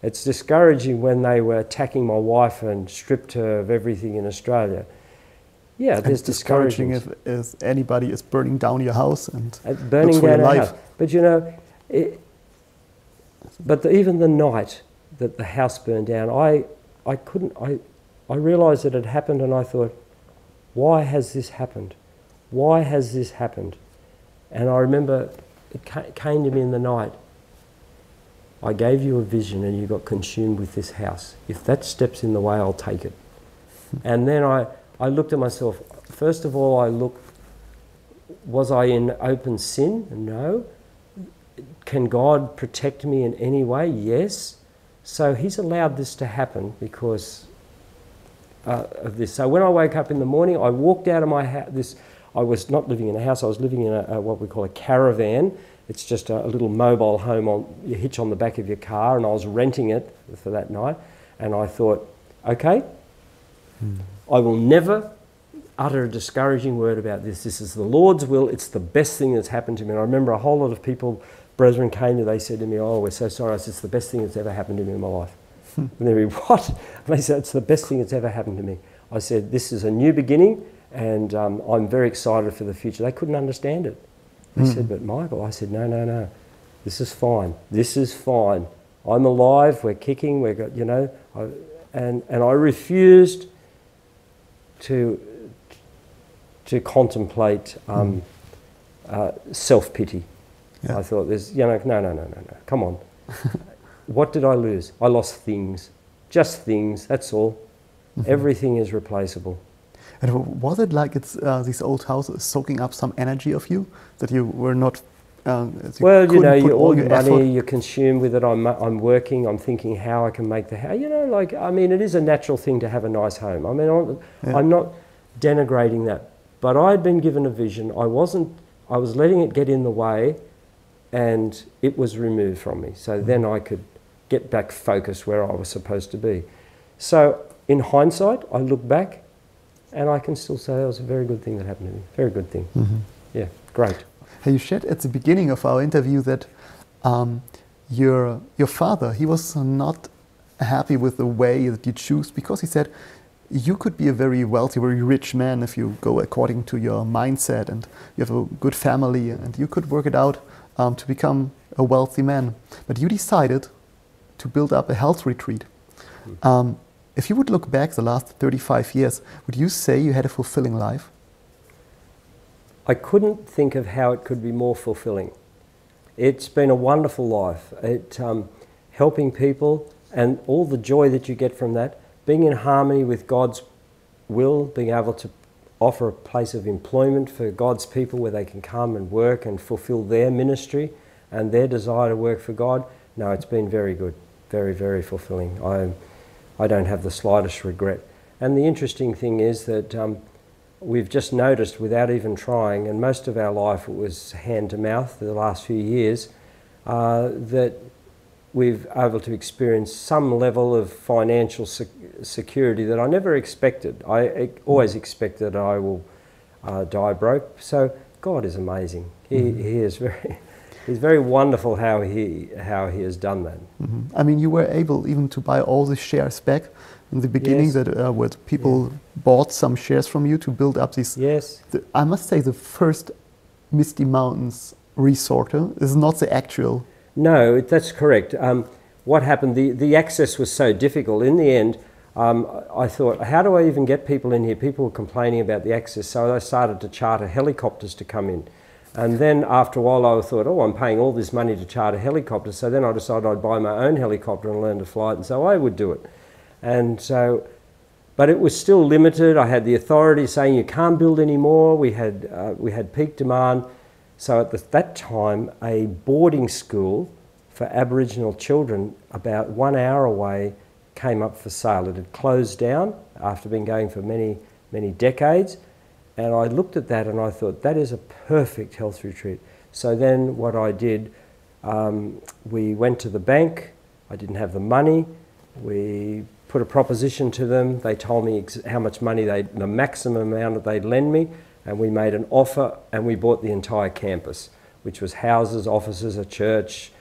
It's discouraging when they were attacking my wife and stripped her of everything in Australia. Yeah, there's discouraging if anybody is burning down your house and burning down your house. But you know, even the night that the house burned down, I realised that it had happened, and I thought, why has this happened? Why has this happened? And I remember it came to me in the night. I gave you a vision and you got consumed with this house. If that steps in the way, I'll take it. And then I looked at myself. First of all, I looked, was I in open sin? No. Can God protect me in any way? Yes. So he's allowed this to happen because of this. So when I woke up in the morning, I walked out of my house. I was not living in a house, I was living in a what we call a caravan. It's just a little mobile home you hitch on the back of your car, and I was renting it for that night. And I thought, okay, I will never utter a discouraging word about this. This is the Lord's will. It's the best thing that's happened to me. And I remember a whole lot of people, brethren, came to, they said to me, oh, we're so sorry. I said, it's the best thing that's ever happened to me in my life. And they went, what? And they said, it's the best thing that's ever happened to me. I said, this is a new beginning, and I'm very excited for the future. They couldn't understand it. They said, but Michael, I said, no. This is fine. This is fine. I'm alive. We're kicking. We're got, you know. And I refused to contemplate self-pity. Yeah. I thought, there's, you know, no. Come on. What did I lose? I lost things. Just things. That's all. Everything is replaceable. And was it like it's these old houses soaking up some energy of you that you were not? Well, you know, all your money you consume with it. I'm working. I'm thinking how I can make the house. You know, like I mean, it is a natural thing to have a nice home. I mean, I'm not denigrating that, but I'd been given a vision. I was letting it get in the way, and it was removed from me. So then I could get back focused where I was supposed to be. So in hindsight, I look back. And I can still say that was a very good thing that happened to me. Very good thing. Yeah, great. You shared at the beginning of our interview that your father, he was not happy with the way that you choose, because he said you could be a very wealthy, very rich man if you go according to your mindset and you have a good family and you could work it out to become a wealthy man. But you decided to build up a health retreat. If you would look back the last 35 years, would you say you had a fulfilling life? I couldn't think of how it could be more fulfilling. It's been a wonderful life. Helping people and all the joy that you get from that, being in harmony with God's will, being able to offer a place of employment for God's people where they can come and work and fulfill their ministry and their desire to work for God. No, it's been very good, very, very fulfilling. I don't have the slightest regret. And the interesting thing is that we've just noticed without even trying, and most of our life it was hand to mouth for the last few years, that we've able to experience some level of financial security that I never expected. I always expected I will die broke. So God is amazing. He is very... It's very wonderful how he has done that. I mean, you were able even to buy all the shares back in the beginning. Yes. That where people bought some shares from you to build up this. Yes. I must say the first Misty Mountains resort is not the actual. No, that's correct. What happened? The access was so difficult. In the end, I thought, how do I even get people in here? People were complaining about the access, so I started to charter helicopters to come in. And then after a while I thought, oh, I'm paying all this money to charter helicopters. So then I decided I'd buy my own helicopter and learn to fly it, and so I would do it. And so, but it was still limited. I had the authority saying you can't build anymore. We had peak demand. So at that time, a boarding school for Aboriginal children about 1 hour away came up for sale. It had closed down after being going for many, many decades. And I looked at that and I thought, that is a perfect health retreat. So then what I did, we went to the bank. I didn't have the money. We put a proposition to them. They told me how much money, the maximum amount that they'd lend me. And we made an offer and we bought the entire campus, which was houses, offices, a church,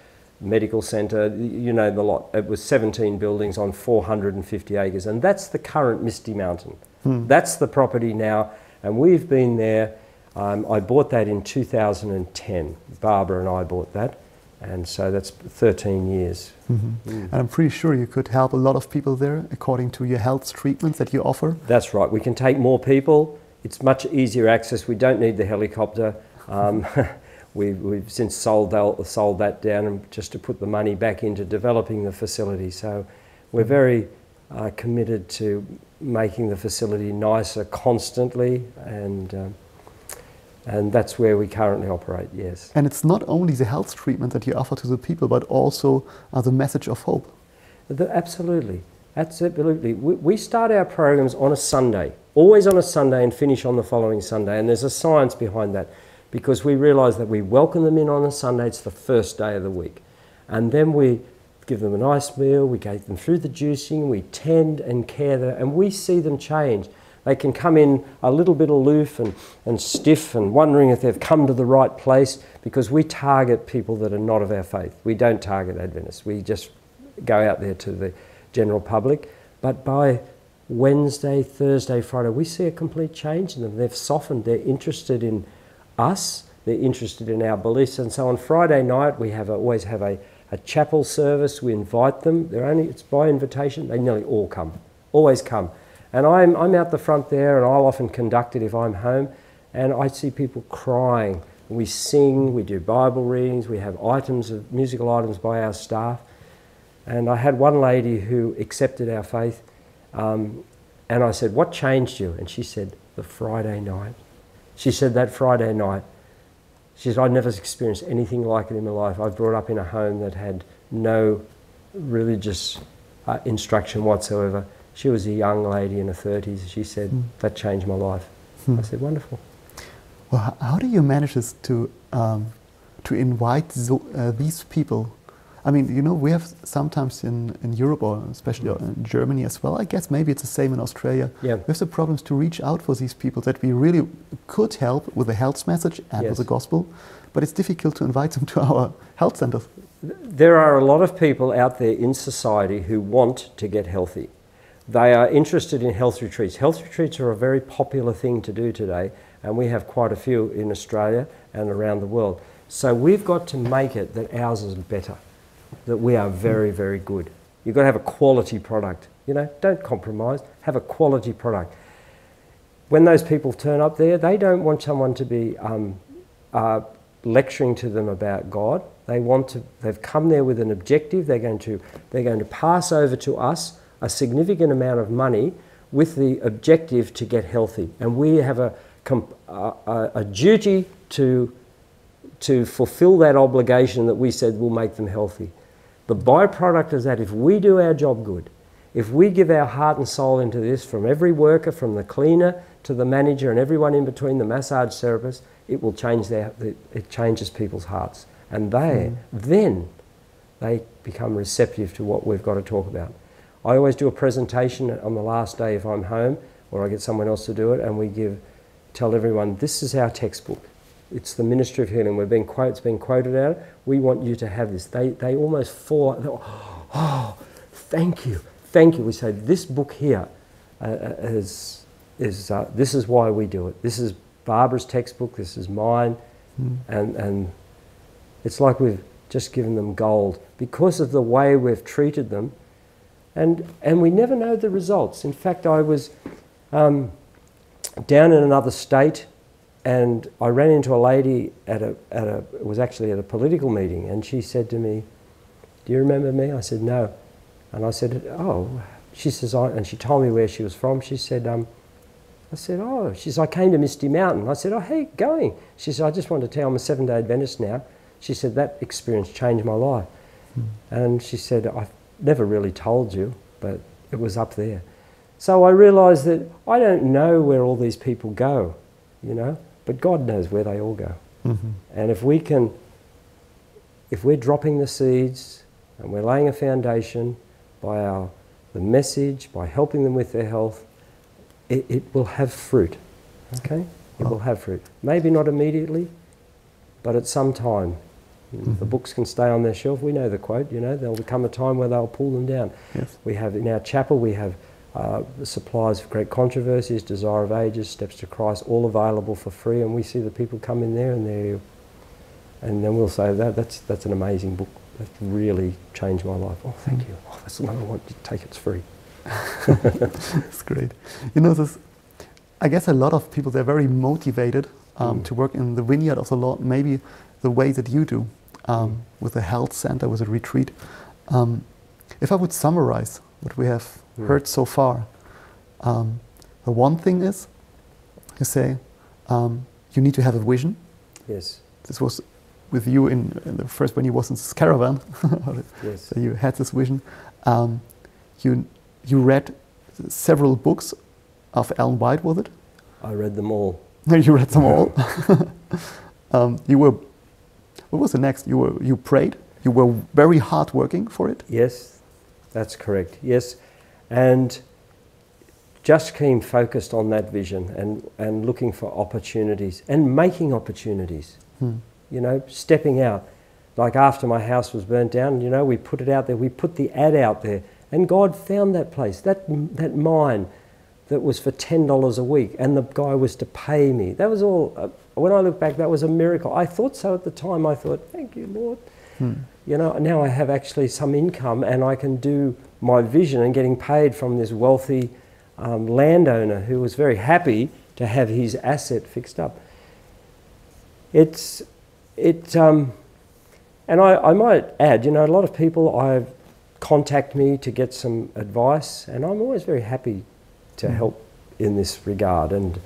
medical centre, you know the lot. It was 17 buildings on 450 acres. And that's the current Misty Mountain. That's the property now. And we've been there. I bought that in 2010. Barbara and I bought that. And so that's 13 years. And I'm pretty sure you could help a lot of people there according to your health treatments that you offer. That's right. We can take more people. It's much easier access. We don't need the helicopter. We've since sold that down and just to put the money back into developing the facility. So we're very committed to making the facility nicer constantly, and that's where we currently operate, yes. And it's not only the health treatment that you offer to the people, but also the message of hope. Absolutely. Absolutely. We start our programs on a Sunday, always on a Sunday, and finish on the following Sunday. And there's a science behind that, because we realise that we welcome them in on a Sunday. It's the first day of the week. And then we give them a nice meal, we take them through the juicing, we tend and care them, and we see them change. They can come in a little bit aloof and stiff and wondering if they've come to the right place, because we target people that are not of our faith. We don't target Adventists. We just go out there to the general public. But by Wednesday, Thursday, Friday, we see a complete change in them. They've softened. They're interested in us. They're interested in our beliefs. And so on Friday night, we always have a chapel service. We invite them. It's by invitation. They nearly all come, always come. And I'm out the front there, and I'll often conduct it if I'm home. And I see people crying. We sing, we do Bible readings, we have musical items by our staff. And I had one lady who accepted our faith, and I said, "What changed you?" And she said, "The Friday night." She said, "That Friday night." She said, "I'd never experienced anything like it in my life. I was brought up in a home that had no religious instruction whatsoever." She was a young lady in her 30s. She said, "That changed my life." I said, "Wonderful." Well, how do you manage this to invite these people? I mean, you know, we have sometimes in Europe, or especially in Germany as well, I guess maybe it's the same in Australia, yeah. we have the problems to reach out for these people that we really could help with the health message and with the gospel, but it's difficult to invite them to our health centers. There are a lot of people out there in society who want to get healthy. They are interested in health retreats. Health retreats are a very popular thing to do today, and we have quite a few in Australia and around the world. So we've got to make it that ours is better, that we are very, very good. You've got to have a quality product. You know, don't compromise, have a quality product. When those people turn up there, they don't want someone to be lecturing to them about God. They've come there with an objective. They're going to pass over to us a significant amount of money with the objective to get healthy. And we have a duty to fulfill that obligation that we said will make them healthy. The byproduct is that if we do our job good, if we give our heart and soul into this, from every worker, from the cleaner to the manager and everyone in between, the massage therapist, it will change it changes people's hearts. And then they become receptive to what we've got to talk about. I always do a presentation on the last day if I'm home, or I get someone else to do it, and tell everyone, this is our textbook. It's the Ministry of Healing. It's been quoted out. We want you to have this. They almost fall. Oh, thank you, thank you. We say this book here this is why we do it. This is Barbara's textbook. This is mine, and it's like we've just given them gold because of the way we've treated them. And we never know the results. In fact, I was down in another state, and I ran into a lady it was actually at a political meeting, and she said to me, "Do you remember me?" I said, "No." And I said, "Oh." She says, and she told me where she was from. She said, I said, "Oh." She says, "I came to Misty Mountain." I said, "Oh, how are you going?" She said, "I just wanted to tell you I'm a Seventh-day Adventist now." She said, "That experience changed my life." And she said, "I've never really told you, but it was up there." So I realised that I don't know where all these people go, you know, but God knows where they all go. And if we're dropping the seeds and we're laying a foundation by the message, by helping them with their health, it will have fruit, okay? It will have fruit. Maybe not immediately, but at some time. The books can stay on their shelf. We know the quote, you know, there'll become a time where they'll pull them down. Yes. We have in our chapel, we have supplies of Great Controversies, Desire of Ages, Steps to Christ, all available for free, and we see the people come in there and then we'll say, that's an amazing book. That really changed my life. Oh, thank you. Oh, that's the one I want to take. It's free. That's great. You know, I guess a lot of people, they're very motivated to work in the vineyard of the Lord. Maybe the way that you do, with a health center, with a retreat. If I would summarize what we have heard so far, the one thing is, you say, you need to have a vision. Yes. This was with you in the first, when you was in this caravan. Yes. So you had this vision. You read several books of Ellen White, was it? I read them all. You read them all. You were. What was the next? You prayed. You were very hard working for it. Yes, that's correct. Yes, and just came focused on that vision and looking for opportunities and making opportunities. You know, stepping out. Like after my house was burnt down, you know, we put it out there. We put the ad out there, and God found that place, that mine that was for $10 a week, and the guy was to pay me. That was all. When I look back, that was a miracle. I thought so at the time. I thought, thank you, Lord. You know, now I have actually some income, and I can do my vision and getting paid from this wealthy landowner who was very happy to have his asset fixed up. And I might add, you know, a lot of people contact me to get some advice, and I'm always very happy to help in this regard. And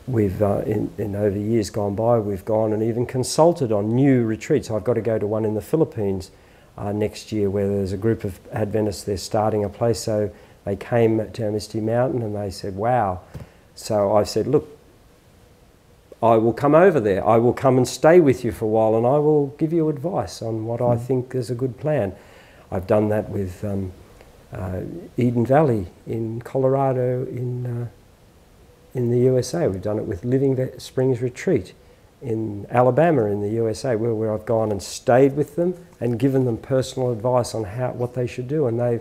we've, in over years gone by, we've gone and even consulted on new retreats. I've got to go to one in the Philippines next year, where there's a group of Adventists, they're starting a place. So they came to Misty Mountain and they said, wow. So I said, look, I will come over there. I will come and stay with you for a while, and I will give you advice on what I think is a good plan. I've done that with Eden Valley in Colorado in the USA. We've done it with Living Springs Retreat in Alabama in the USA, where I've gone and stayed with them and given them personal advice on what they should do, and they've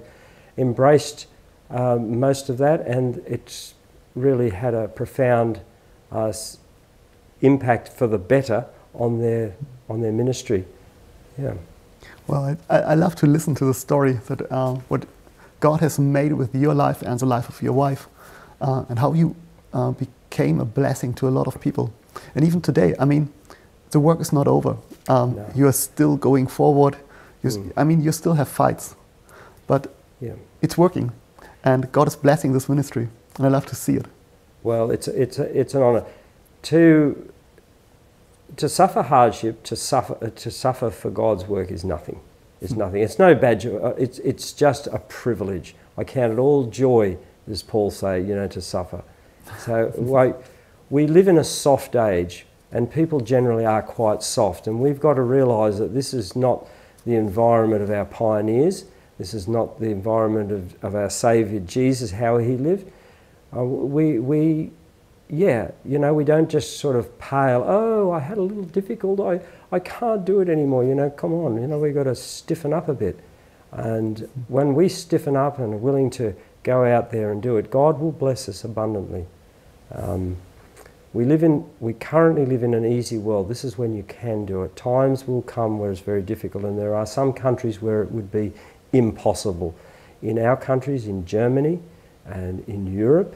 embraced most of that, and it's really had a profound impact for the better on their ministry. Yeah. Well, I love to listen to the story that what God has made with your life and the life of your wife, and how you became a blessing to a lot of people. And even today, I mean, the work is not over. No. You are still going forward. I mean, you still have fights, but it's working, and God is blessing this ministry, and I love to see it. Well, it's an honor to suffer hardship, to suffer for God's work is nothing. It's nothing. It's no badge. It's just a privilege. I count it all joy, as Paul say, you know, to suffer. So we live in a soft age, and people generally are quite soft, and we've got to realise that this is not the environment of our pioneers. This is not the environment of our Saviour Jesus, how he lived. You know, we don't just sort of pale, oh, I had a little difficult, I can't do it anymore, you know, come on, you know, we've got to stiffen up a bit. And when we stiffen up and are willing to go out there and do it, God will bless us abundantly. We currently live in an easy world. This is when you can do it. Times will come where it's very difficult, and there are some countries where it would be impossible. In our countries, in Germany and in Europe,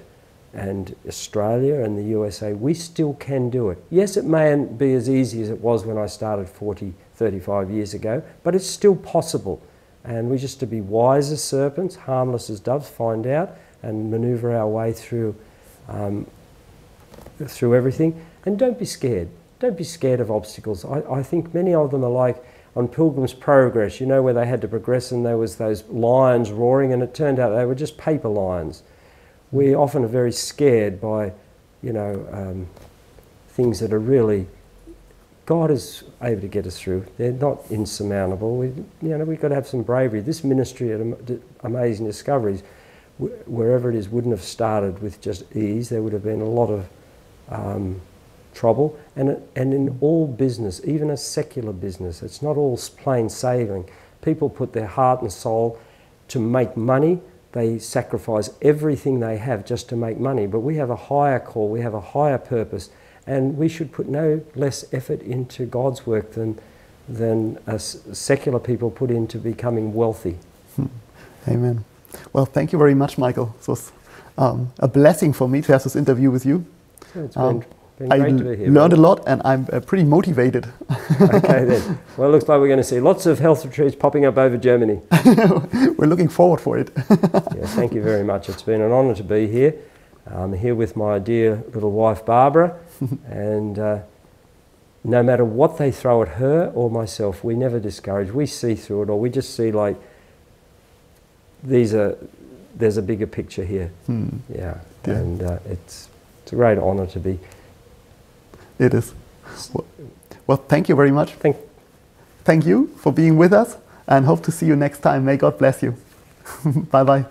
and Australia and the USA, we still can do it. Yes, it mayn't be as easy as it was when I started 35 years ago, but it's still possible. And we just to be wise as serpents, harmless as doves, find out and manoeuvre our way through everything. And don't be scared. Don't be scared of obstacles. I think many of them are like on Pilgrim's Progress, you know, where they had to progress and there was those lions roaring, and it turned out they were just paper lions. We often are very scared by, you know, things that are really, God is able to get us through. They're not insurmountable. We've got to have some bravery. This ministry at Amazing Discoveries, wherever it is, wouldn't have started with just ease. There would have been a lot of trouble. And in all business, even a secular business, it's not all plain sailing. People put their heart and soul to make money. They sacrifice everything they have just to make money. But we have a higher call, we have a higher purpose, and we should put no less effort into God's work than secular people put into becoming wealthy. Amen. Well, thank you very much, Michael. It was a blessing for me to have this interview with you. It's been Been great to be here. Learned a lot, and I'm pretty motivated. Okay then. Well, it looks like we're going to see lots of health retreats popping up over Germany. We're looking forward for it. Yes, thank you very much. It's been an honour to be here. I'm here with my dear little wife Barbara, and no matter what they throw at her or myself, we never discourage. We see through it all. We just see like there's a bigger picture here. Yeah. And it's a great honour to be. It is. Well, thank you very much. Thank you for being with us, and hope to see you next time. May God bless you. Bye-bye.